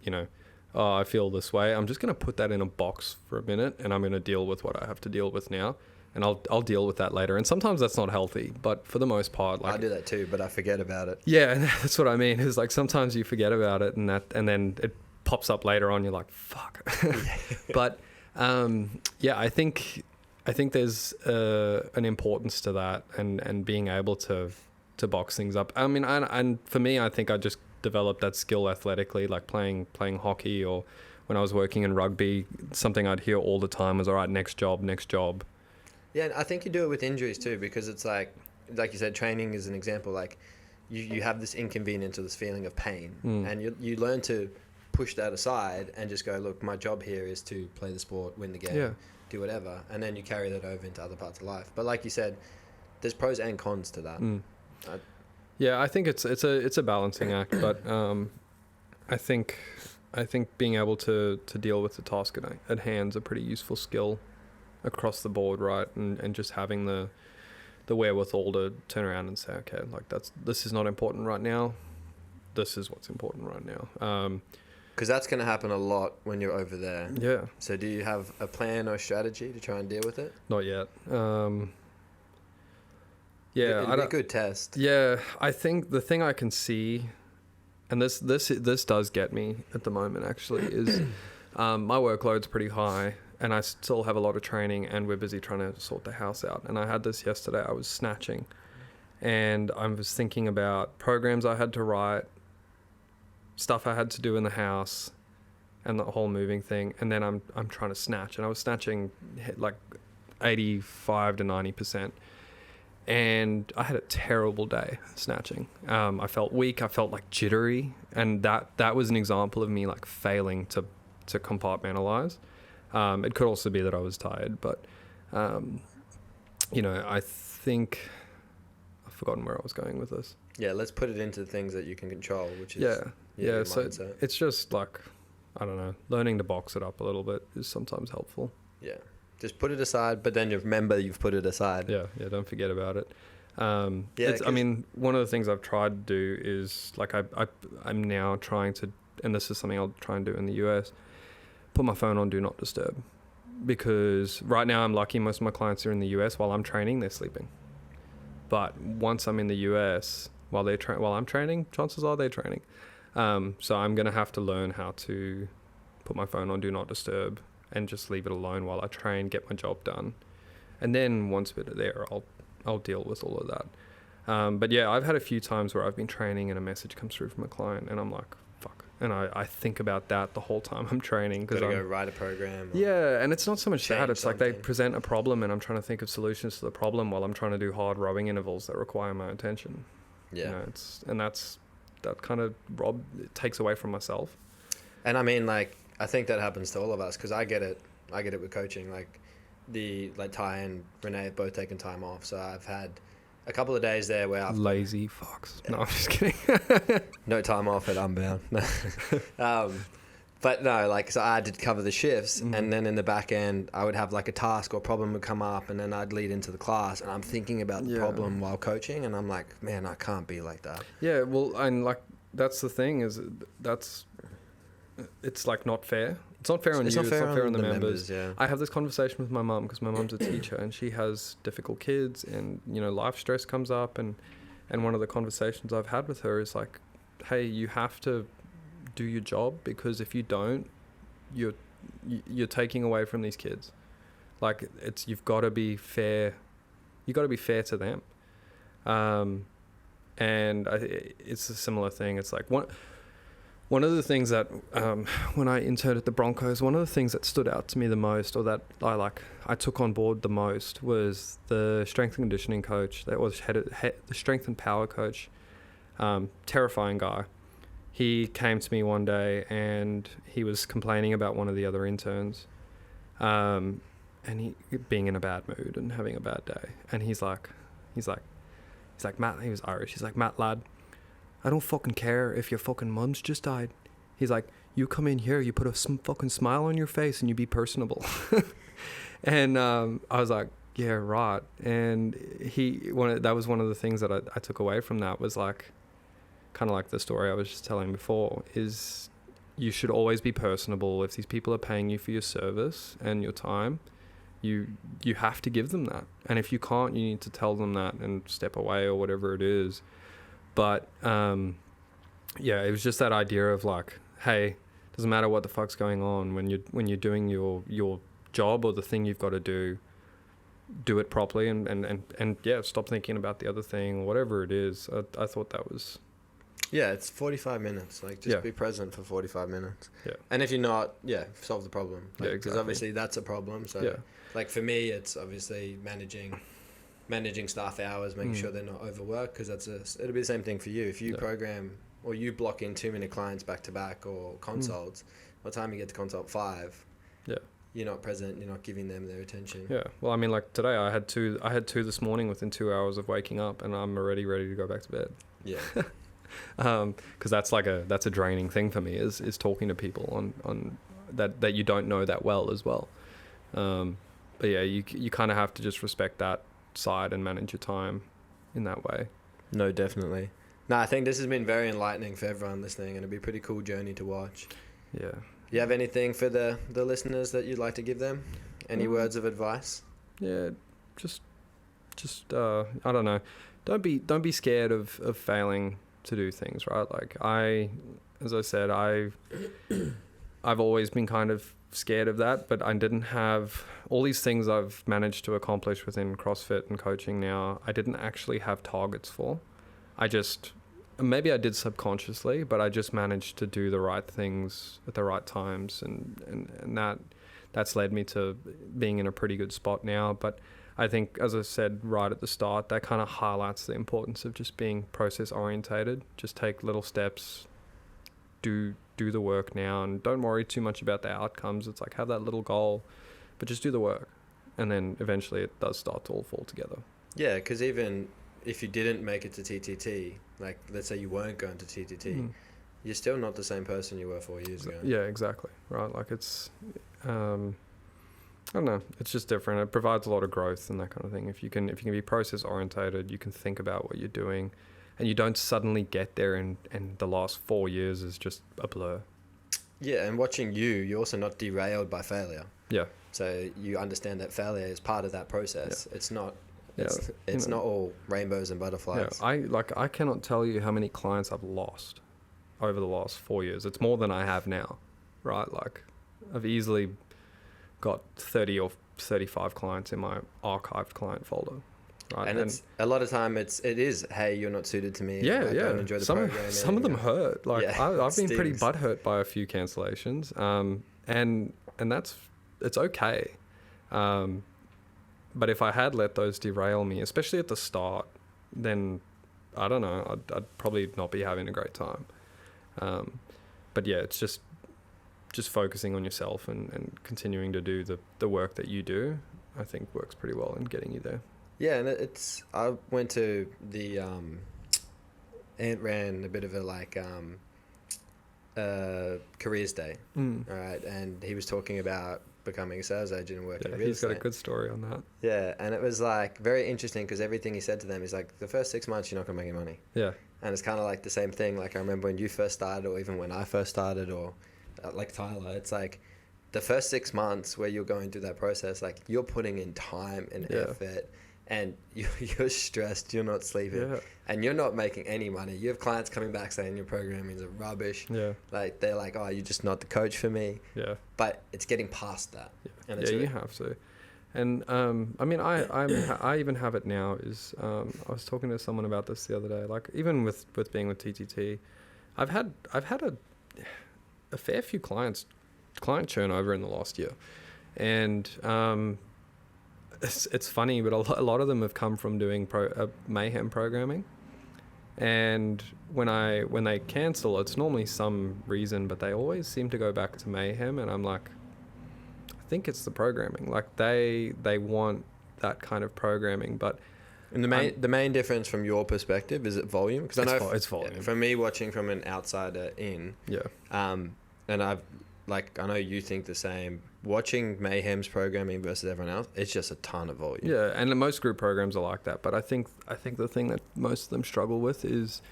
you know, oh, I feel this way. I'm just going to put that in a box for a minute and I'm going to deal with what I have to deal with now. And I'll deal with that later. And sometimes that's not healthy, but for the most part, like
I do that too, but I forget about it.
Yeah, and that's what I mean. Is like sometimes you forget about it, and then it pops up later on. You're like, fuck. But I think there's an importance to that, and being able to box things up. I mean, and for me, I think I just developed that skill athletically, like playing hockey, or when I was working in rugby. Something I'd hear all the time was, all right, next job.
Yeah, and I think you do it with injuries too, because it's like you said, training is an example. Like you have this inconvenience or this feeling of pain, and you learn to push that aside and just go, look, my job here is to play the sport, win the game, do whatever, and then you carry that over into other parts of life. But like you said, there's pros and cons to that.
I think it's a balancing act, but I think being able to deal with the task at hand is a pretty useful skill across the board, right? And just having the wherewithal to turn around and say, okay, like this is not important right now. This is what's important right now.
Because that's going to happen a lot when you're over there.
Yeah.
So do you have a plan or a strategy to try and deal with it?
Not yet.
It'd be a good test.
Yeah, I think the thing I can see, and this does get me at the moment actually, is my workload's pretty high. And I still have a lot of training, and we're busy trying to sort the house out. And I had this yesterday. I was snatching, and I was thinking about programs I had to write, stuff I had to do in the house, and the whole moving thing. And then I'm trying to snatch, and I was snatching like 85 to 90%. And I had a terrible day snatching. I felt weak. I felt like jittery, and that was an example of me like failing to compartmentalize. It could also be that I was tired, but, I think I've forgotten where I was going with this.
Yeah, let's put it into things that you can control, which is
your so
mindset.
It's just like, I don't know, learning to box it up a little bit is sometimes helpful.
Yeah, just put it aside, but then you remember you've put it aside.
Yeah, don't forget about it. I mean, one of the things I've tried to do is, like, I'm now trying to, and this is something I'll try and do in the US, put my phone on Do Not Disturb, because right now I'm lucky most of my clients are in the US. While I'm training, they're sleeping. But once I'm in the US, while I'm training, chances are they're training. So I'm going to have to learn how to put my phone on Do Not Disturb and just leave it alone while I train, get my job done. And then once we're there, I'll deal with all of that. But yeah, I've had a few times where I've been training and a message comes through from a client and I'm like, fuck. And I think about that the whole time I'm training.
Gotta go write a program.
Yeah, and it's not so much that. It's
something.
like they present a problem and I'm trying to think of solutions to the problem while I'm trying to do hard rowing intervals that require my attention.
Yeah.
That kind of it takes away from myself.
And I mean, like, I think that happens to all of us, because I get it with coaching. Like Ty and Renee have both taken time off, so I've had a couple of days there where I've
lazy fucks. No, I'm just kidding.
No time off at Unbound. But no, like, so I had to cover the shifts, and then in the back end, I would have like a task or problem would come up, and then I'd lead into the class, and I'm thinking about the problem while coaching, and I'm like, man, I can't be like that.
Yeah, well, and like, that's the thing is it's like not fair. It's not fair on you. It's not fair on the members.
Yeah.
I have this conversation with my mum, because my mum's a teacher and she has difficult kids, and life stress comes up, and one of the conversations I've had with her is like, hey, you have to do your job, because if you don't, you're taking away from these kids. Like, you've got to be fair. You got to be fair to them. And it's a similar thing. It's like One of the things that, when I interned at the Broncos, one of the things that stood out to me the most, or that I took on board the most, was the strength and conditioning coach that was the strength and power coach. Terrifying guy. He came to me one day and he was complaining about one of the other interns, and he being in a bad mood and having a bad day. And he's like, Matt, he was Irish. He's like, Matt, lad, I don't fucking care if your fucking mum's just died. He's like, you come in here, you put a fucking smile on your face and you be personable. And I was like, yeah, right. And that was one of the things that I took away from that, was like, kind of like the story I was just telling before, is you should always be personable. If these people are paying you for your service and your time, you have to give them that. And if you can't, you need to tell them that and step away or whatever it is. But yeah, it was just that idea of like, hey, doesn't matter what the fuck's going on, when you're doing your job or the thing you've got to do it properly, and yeah, stop thinking about the other thing or whatever it is. I thought that was...
Yeah, it's 45 minutes. Like, just be present for 45 minutes. Yeah. And if you're not, solve the problem. Like,
yeah, exactly.
Because obviously that's a problem. So, like for me, it's obviously managing staff hours, making sure they're not overworked, because it'll be the same thing for you. If you program or you block in too many clients back to back or consults, by the time you get to consult 5, you're not present, you're not giving them their attention.
Yeah. Well, I mean, like today I had two this morning within 2 hours of waking up, and I'm already ready to go back to bed. Yeah. Because that's a draining thing for me, is talking to people on that you don't know that well as well. But yeah, you kind of have to just respect that side and manage your time in that way.
No, definitely. No, I think this has been very enlightening for everyone listening, and it'll be a pretty cool journey to watch. Yeah. You have anything for the listeners that you'd like to give them? Any words of advice? Yeah, just I don't know. Don't be scared of failing to do things, right? Like as I said, I've always been kind of scared of that, but I didn't have all these things I've managed to accomplish within CrossFit and coaching now. I didn't actually have targets for. Maybe I did subconsciously, but I just managed to do the right things at the right times, and that's led me to being in a pretty good spot now. But I think, as I said right at the start, that kind of highlights the importance of just being process orientated. Just take little steps, do the work now, and don't worry too much about the outcomes. It's like, have that little goal, but just do the work, and then eventually it does start to all fall together. Yeah, because even if you didn't make it to TTT, like let's say you weren't going to TTT, you're still not the same person you were 4 years ago. Yeah, exactly. Right. Like it's, I don't know. It's just different. It provides a lot of growth and that kind of thing. If you can be process orientated, you can think about what you're doing, and you don't suddenly get there and the last 4 years is just a blur. Yeah, and watching you're also not derailed by failure. Yeah. So you understand that failure is part of that process. Yeah. It's not. It's not all rainbows and butterflies. Yeah, I cannot tell you how many clients I've lost over the last 4 years. It's more than I have now, right? Like I've easily got 30 or 35 clients in my archived client folder. Right? And it's a lot of time it is, hey, you're not suited to me. Yeah, I don't enjoy the program. Some of them hurt. Like I've been pretty butthurt by a few cancellations. And it's okay. But if I had let those derail me, especially at the start, then I don't know, I'd probably not be having a great time. But yeah, it's just focusing on yourself and continuing to do the work that you do, I think works pretty well in getting you there. Yeah, and I went to the Ant ran a bit of a careers day, all right, and he was talking about becoming a sales agent and working in real estate. He's got a good story on that. Yeah, and it was like very interesting because everything he said to them is like, the first 6 months you're not going to make any money. Yeah. And it's kind of like the same thing. Like I remember when you first started, or even when I first started, or like Tyler, it's like the first 6 months where you're going through that process, like you're putting in time and effort, and you're stressed, you're not sleeping, and you're not making any money. You have clients coming back saying your programming is rubbish. Yeah. Like they're like, oh, you're just not the coach for me. Yeah. But it's getting past that. Yeah. And it's you have to. And I mean, I even have it now. Is I was talking to someone about this the other day. Like even with being with TTT, I've had a
a fair few client churn over in the last year, and it's funny, but a lot of them have come from doing mayhem programming, and when they cancel, it's normally some reason, but they always seem to go back to mayhem, and I'm like, I think it's the programming. Like they want that kind of programming, but.
And the main difference from your perspective, is it volume? Because I know
it's volume.
For me, watching from an outsider in, and I know you think the same. Watching Mayhem's programming versus everyone else, it's just a ton of volume.
Yeah, and most group programs are like that. But I think the thing that most of them struggle with is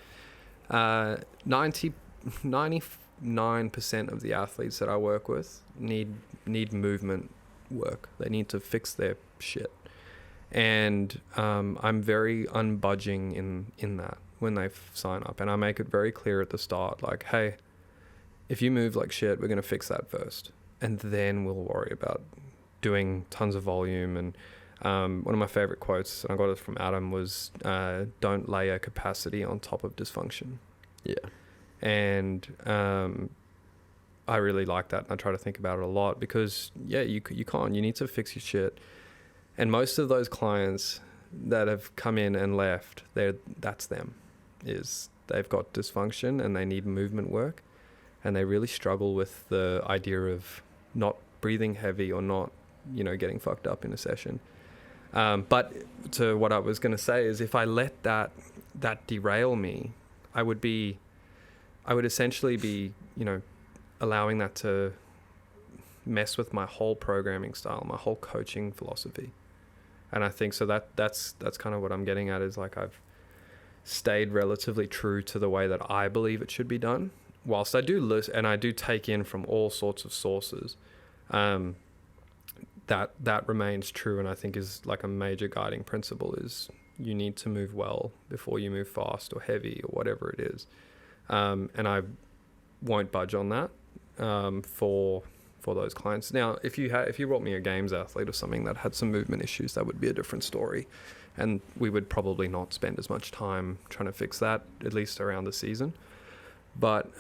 99% of the athletes that I work with need movement work. They need to fix their shit. And I'm very unbudging in that when they sign up, and I make it very clear at the start, like, hey, if you move like shit, we're going to fix that first, and then we'll worry about doing tons of volume. And one of my favorite quotes, and I got it from Adam, was don't layer capacity on top of dysfunction.
Yeah.
And I really like that, and I try to think about it a lot, because you can't, you need to fix your shit. And most of those clients that have come in and left, that's them. They've got dysfunction and they need movement work, and they really struggle with the idea of not breathing heavy or not, getting fucked up in a session. But to what I was going to say is, if I let that derail me, I would essentially be, allowing that to mess with my whole programming style, my whole coaching philosophy. And I think so that's kind of what I'm getting at, is like I've stayed relatively true to the way that I believe it should be done, whilst I do listen and I do take in from all sorts of sources. That remains true, and I think is like a major guiding principle, is you need to move well before you move fast or heavy or whatever it is. And I won't budge on that for those clients. Now, if you brought me a games athlete or something that had some movement issues, that would be a different story, and we would probably not spend as much time trying to fix that, at least around the season. But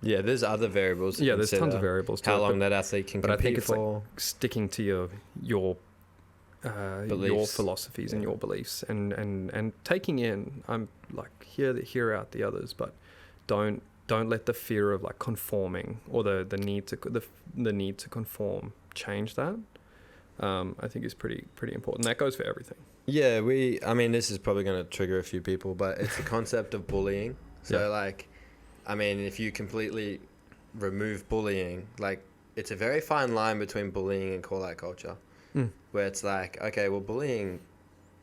there's other variables.
Yeah, there's tons of variables.
How long that athlete can compete
I think it's
for.
like sticking to your philosophies and your beliefs, and taking in. I'm like hear out the others, but don't let the fear of like conforming or the need to conform change that. I think is pretty important. That goes for everything.
Yeah, this is probably going to trigger a few people, but it's the concept of bullying. So if you completely remove bullying, like, it's a very fine line between bullying and call-out culture, where it's like, okay, well, bullying,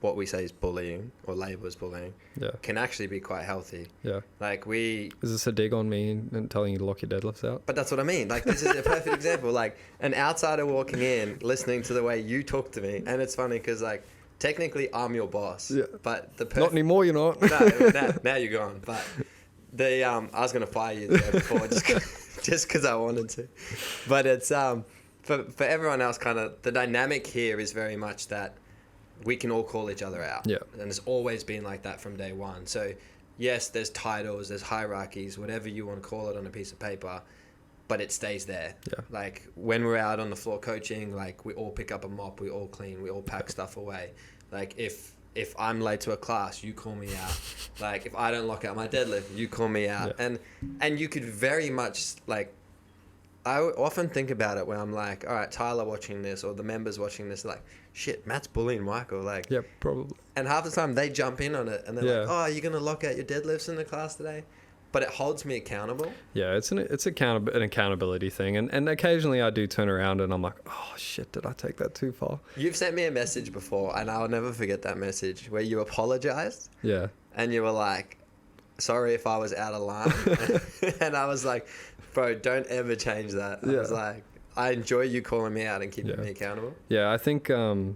what we say is bullying or label as bullying, can actually be quite healthy. Yeah. Like is
this a dig on me and telling you to lock your deadlifts out?
But that's what I mean. Like, this is a perfect example. Like, an outsider walking in, listening to the way you talk to me, and it's funny because, like, technically I'm your boss. Yeah. But
not anymore, you're not.
No, now you're gone. But I was gonna fire you there before just because I wanted to. But it's for everyone else, kind of the dynamic here is very much that we can all call each other out. Yeah. And it's always been like that from day one. So yes, there's titles, there's hierarchies, whatever you want to call it on a piece of paper, but it stays there. Yeah. Like, when we're out on the floor coaching, like, we all pick up a mop, we all clean, we all pack stuff away. Like, if I'm late to a class, you call me out. Like, if I don't lock out my deadlift, you call me out. Yeah. And you could very much, like, I often think about it when I'm like, all right, Tyler watching this or the members watching this, like, shit, Matt's bullying Michael. Like,
yeah, probably.
And half the time they jump in on it and they're like, oh, you're going to lock out your deadlifts in the class today? But it holds me accountable.
Yeah, it's an accountability thing. And occasionally I do turn around and I'm like, oh, shit, did I take that too far?
You've sent me a message before, and I'll never forget that message, where you apologized.
Yeah.
And you were like, sorry if I was out of line. And I was like, bro, don't ever change that. I was like, I enjoy you calling me out and keeping me accountable.
Yeah, I think I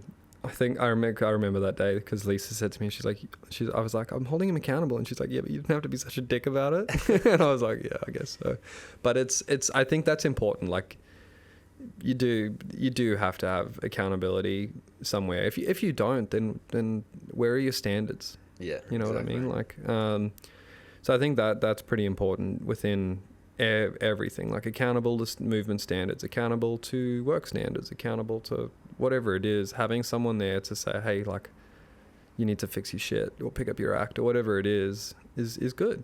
remember that day because Lisa said to me, I was like, I'm holding him accountable, and she's like, yeah, but you didn't have to be such a dick about it. And I was like, yeah, I guess so. But I think that's important. Like, you do have to have accountability somewhere. If you don't, then where are your standards?
Yeah,
you know exactly what I mean. Like, so I think that's pretty important within everything, like accountable to movement standards, accountable to work standards, accountable to whatever it is. Having someone there to say, hey, like, you need to fix your shit or pick up your act or whatever it is good.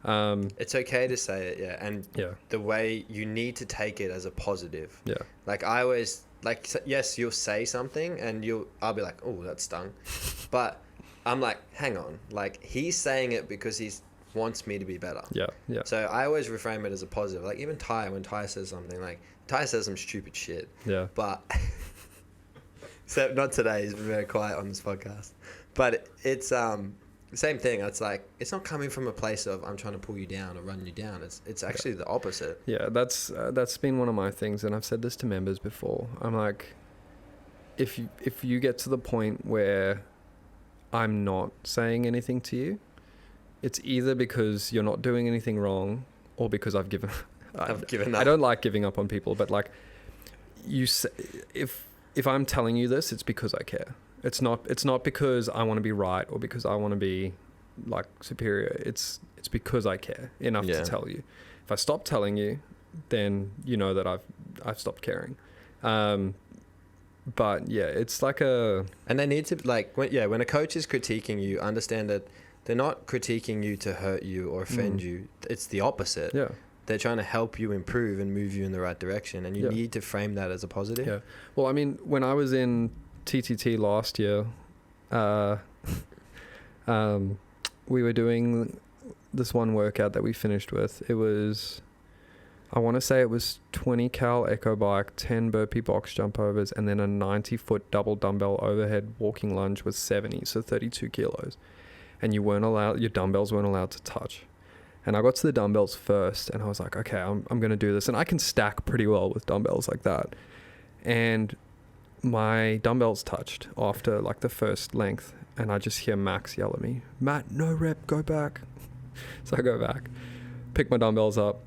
It's okay to say it, yeah. And the way you need to take it as a positive.
Yeah.
Like I always, like, yes, you'll say something and I'll be like, oh, that stung. But I'm like, hang on. Like, he's saying it because he wants me to be better.
Yeah, yeah.
So I always reframe it as a positive. Like even when Ty says something, like Ty says some stupid shit.
Yeah.
But, except not today, he's been very quiet on this podcast. But it's same thing. It's like, it's not coming from a place of I'm trying to pull you down or run you down. It's actually the opposite.
Yeah, that's been one of my things, and I've said this to members before. I'm like, if you get to the point where I'm not saying anything to you, it's either because you're not doing anything wrong or because I've given
up.
I don't like giving up on people, but like, you say, if I'm telling you this, it's because I care. It's not because I want to be right or because I want to be like superior. It's because I care enough to tell you. If I stop telling you, then you know that I've stopped caring. But yeah, it's like and
they need to, like, when a coach is critiquing you, understand that they're not critiquing you to hurt you or offend you. It's the opposite.
Yeah.
They're trying to help you improve and move you in the right direction, and you need to frame that as a positive.
Yeah. Well, I mean, when I was in TTT last year, we were doing this one workout that we finished with. It was, I want to say it was 20 cal echo bike, 10 burpee box jump overs, and then a 90-foot double dumbbell overhead walking lunge with 70, so 32 kilos. And your dumbbells weren't allowed to touch. And I got to the dumbbells first, and I was like, okay, I'm going to do this. And I can stack pretty well with dumbbells like that. And my dumbbells touched after like the first length, and I just hear Max yell at me, Matt, no rep, go back. So I go back, pick my dumbbells up,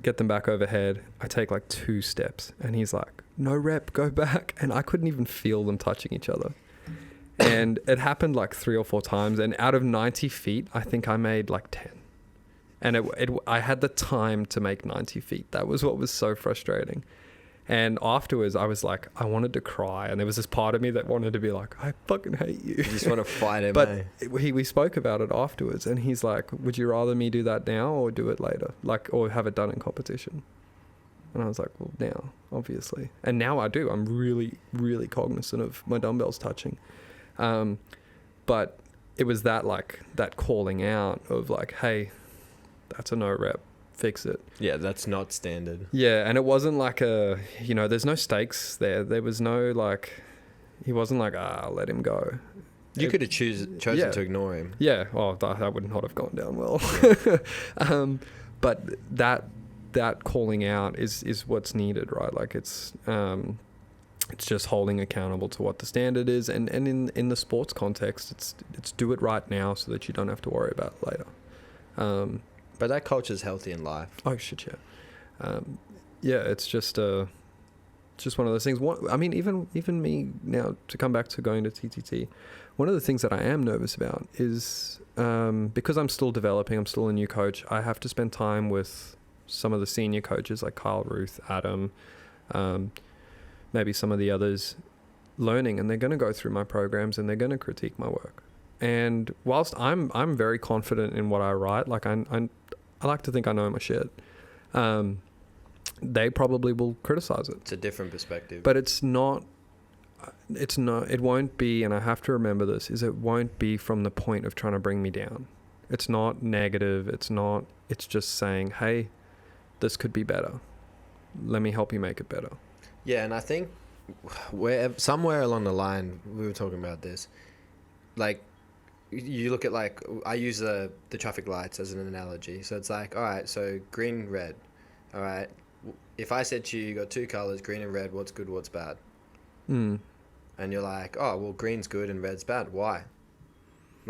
get them back overhead. I take like 2 steps, and he's like, no rep, go back. And I couldn't even feel them touching each other. And it happened like 3 or 4 times, and out of 90 feet, I think I made like 10. And I had the time to make 90 feet. That was what was so frustrating. And afterwards, I was like, I wanted to cry. And there was this part of me that wanted to be like, I fucking hate you.
You just want to fight him,
But we spoke about it afterwards. And he's like, would you rather me do that now or do it later? Like, or have it done in competition? And I was like, well, now, obviously. And now I do. I'm really, really cognizant of my dumbbells touching. But it was that calling out of like, hey, that's a no rep. Fix it.
Yeah, that's not standard.
Yeah, and it wasn't like there's no stakes there. There was no like, he wasn't like, let him go.
You could have chosen to ignore him.
Yeah, that would not have gone down well. But that calling out is what's needed, right? Like it's just holding accountable to what the standard is, and in the sports context, it's do it right now so that you don't have to worry about it later.
But that culture is healthy in life.
Oh shit, yeah. It's just one of those things. I mean, even me now, to come back to going to TTT, one of the things that I am nervous about is because I'm still developing, I'm still a new coach, I have to spend time with some of the senior coaches like Kyle Ruth, Adam, maybe some of the others, learning, and they're going to go through my programs and they're going to critique my work. And whilst I'm very confident in what I write, like I like to think I know my shit, they probably will criticize it.
It's a different perspective.
But it won't be, and I have to remember this, is it won't be from the point of trying to bring me down. It's not negative. It's just saying, hey, this could be better. Let me help you make it better.
Yeah, and I think somewhere along the line, we were talking about this, like, you look at, like, I use the traffic lights as an analogy. So it's like, all right, so green, red. All right. If I said to you, you got 2 colors, green and red, what's good, what's bad? And you're like, oh, well, green's good and red's bad. Why?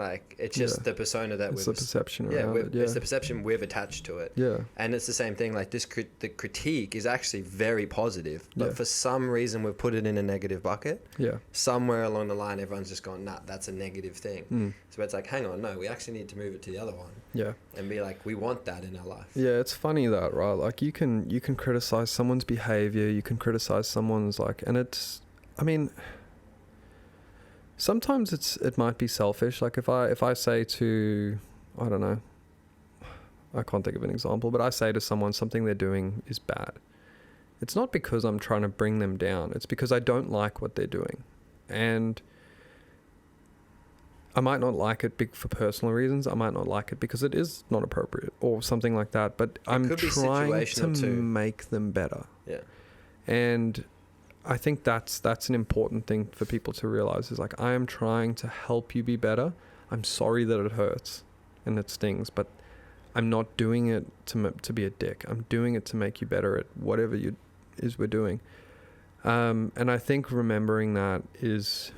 Like, it's just the persona that
it's the perception around it.
It's the perception we've attached to it.
Yeah.
And it's the same thing. Like, the critique is actually very positive, but for some reason we've put it in a negative bucket.
Yeah.
Somewhere along the line, everyone's just gone, nah, that's a negative thing. So it's like, hang on, no, we actually need to move it to the other one.
Yeah.
And be like, we want that in our life.
Yeah, it's funny that, right? Like, you can criticize someone's behavior, you can criticize someone's, like, and it's, I mean, sometimes it might be selfish. Like, if I say to, I don't know, I can't think of an example, but I say to someone something they're doing is bad. It's not because I'm trying to bring them down. It's because I don't like what they're doing. And I might not like it for personal reasons. I might not like it because it is not appropriate or something like that. But I'm trying to make them better.
Yeah.
And I think that's an important thing for people to realize, is like, I am trying to help you be better. I'm sorry that it hurts and it stings, but I'm not doing it to be a dick. I'm doing it to make you better at whatever we're doing. And I think remembering that is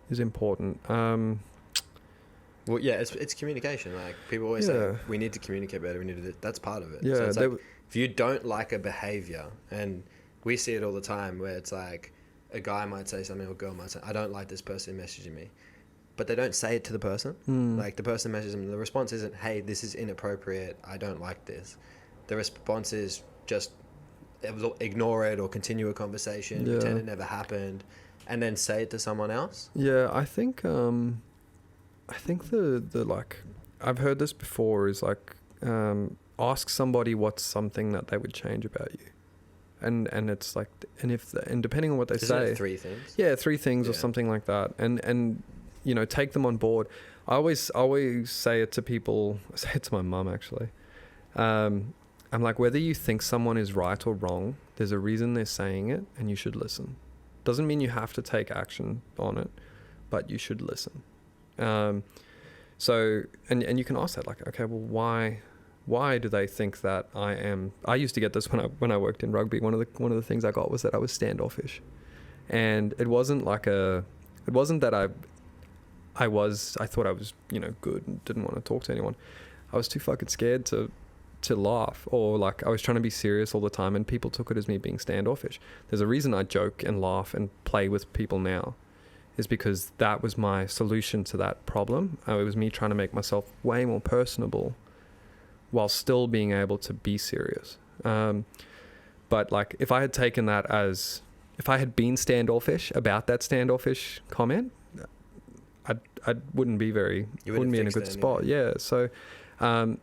important.
Well, yeah, it's communication. Like, people always say, we need to communicate better. That's part of it.
Yeah.
So it's like, if you don't like a behavior, and we see it all the time, where it's like a guy might say something or a girl might say, I don't like this person messaging me, but they don't say it to the person. Like, the person messages them. The response isn't, hey, this is inappropriate, I don't like this. The response is just ignore it or continue a conversation, pretend it never happened, and then say it to someone else.
Yeah, I think the like, I've heard this before, is like, ask somebody what's something that they would change about you. And it's like, and depending on what they say,
3 things.
Yeah, 3 things or something like that. And you know, take them on board. I always say it to people. I say it to my mum, actually. I'm like, whether you think someone is right or wrong, there's a reason they're saying it, and you should listen. Doesn't mean you have to take action on it, but you should listen. So, and you can ask that, like, okay, well, why do they think that I used to get this when I worked in rugby. One of the things I got was that I was standoffish. And it wasn't that I thought I was, you know, good and didn't want to talk to anyone. I was too fucking scared to laugh, or like, I was trying to be serious all the time, and people took it as me being standoffish. There's a reason I joke and laugh and play with people now, is because that was my solution to that problem. It was me trying to make myself way more personable while still being able to be serious. But like, if I had taken that as, if I had been standoffish about that standoffish comment, I wouldn't be in a good spot. Yeah. So, and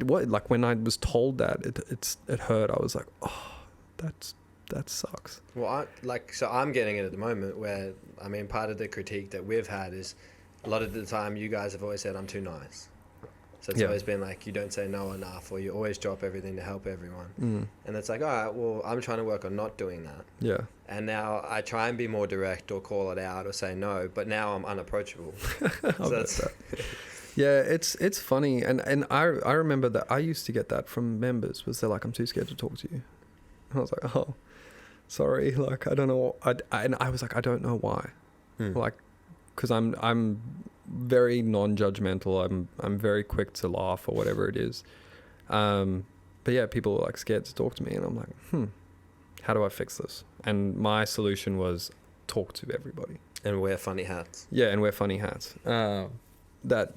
like, when I was told that, it hurt. I was like, oh, that sucks.
Well, so I'm getting it at the moment, where, I mean, part of the critique that we've had is, a lot of the time you guys have always said I'm too nice. So it's always been like, you don't say no enough, or you always drop everything to help everyone. And it's like, all right, well, I'm trying to work on not doing that.
Yeah.
And now I try and be more direct, or call it out, or say no, but now I'm unapproachable.
Yeah, it's funny. And I remember that I used to get that from members, was they're like, I'm too scared to talk to you. And I was like, oh, sorry. Like, I don't know. And I was like, I don't know why. Like, because I'm very non-judgmental. I'm very quick to laugh, or whatever it is. But yeah, people were like scared to talk to me, and I'm like, how do I fix this? And my solution was talk to everybody.
And wear funny hats.
Yeah, and wear funny hats. That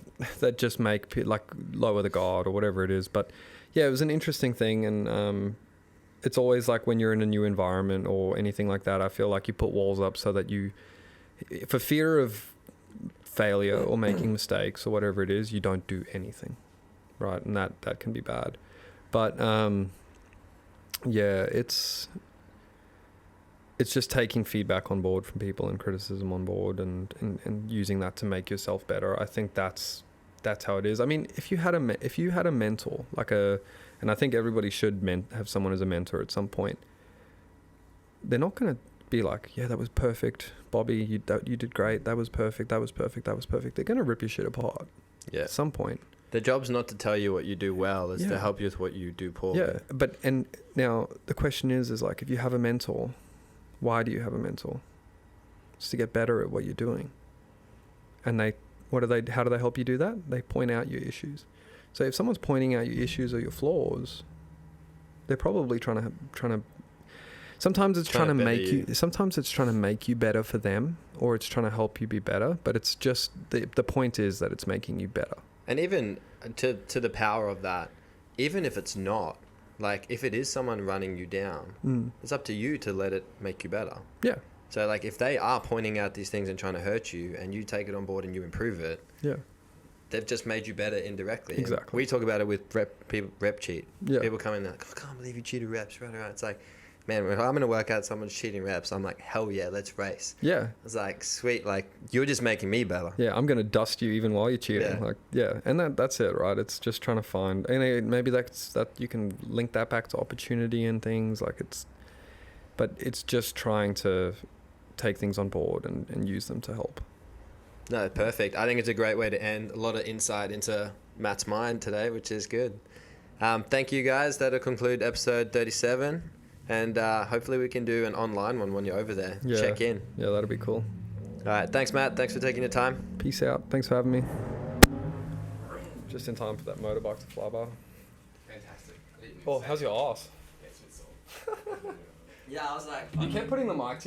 just make like lower the guard, or whatever it is. But yeah, it was an interesting thing, and it's always like, when you're in a new environment or anything like that, I feel like you put walls up so that you, for fear of failure or making mistakes or whatever it is, you don't do anything, right? And that can be bad. But yeah, it's just taking feedback on board from people, and criticism on board, and using that to make yourself better. I think that's how it is. I mean, if you had a mentor, like and I think everybody should have someone as a mentor at some point, they're not going to be like, yeah, that was perfect, Bobby, you did great, that was perfect. They're going to rip your shit apart at some point.
The job's not to tell you what you do well, it's to help you with what you do poorly.
Yeah, but, and now the question is like, if you have a mentor, why do you have a mentor? It's to get better at what you're doing. And How do they help you do that? They point out your issues. So if someone's pointing out your issues or your flaws, they're probably trying to sometimes it's trying to make you. Sometimes it's trying to make you better for them, or it's trying to help you be better. But it's just the point is that it's making you better.
And even to the power of that, even if it's not, like if it is someone running you down, it's up to you to let it make you better.
Yeah.
So like if they are pointing out these things and trying to hurt you, and you take it on board and you improve it,
yeah, they've
just made you better indirectly.
Exactly.
And we talk about it with rep cheat.
Yeah.
People come in like, I can't believe you cheated reps. Right. It's like, man, if I'm going to work out someone's cheating reps, I'm like, hell yeah, let's race.
Yeah.
It's like, sweet, like, you're just making me better.
Yeah, I'm going to dust you even while you're cheating. And that's it, right? It's just trying to find, and maybe that you can link that back to opportunity and things, but it's just trying to take things on board and use them to help.
No, perfect. I think it's a great way to end. A lot of insight into Matt's mind today, which is good. Thank you guys. That'll conclude episode 37. And hopefully we can do an online one when you're over there.
Yeah.
Check in.
Yeah, that'd be cool.
All right. Thanks, Matt. Thanks for taking the time.
Peace out. Thanks for having me. Just in time for that motorbike to fly by.
Fantastic.
Oh, how's your ass?
Yes, it's all.
Yeah, I was like...
You kept putting the mic to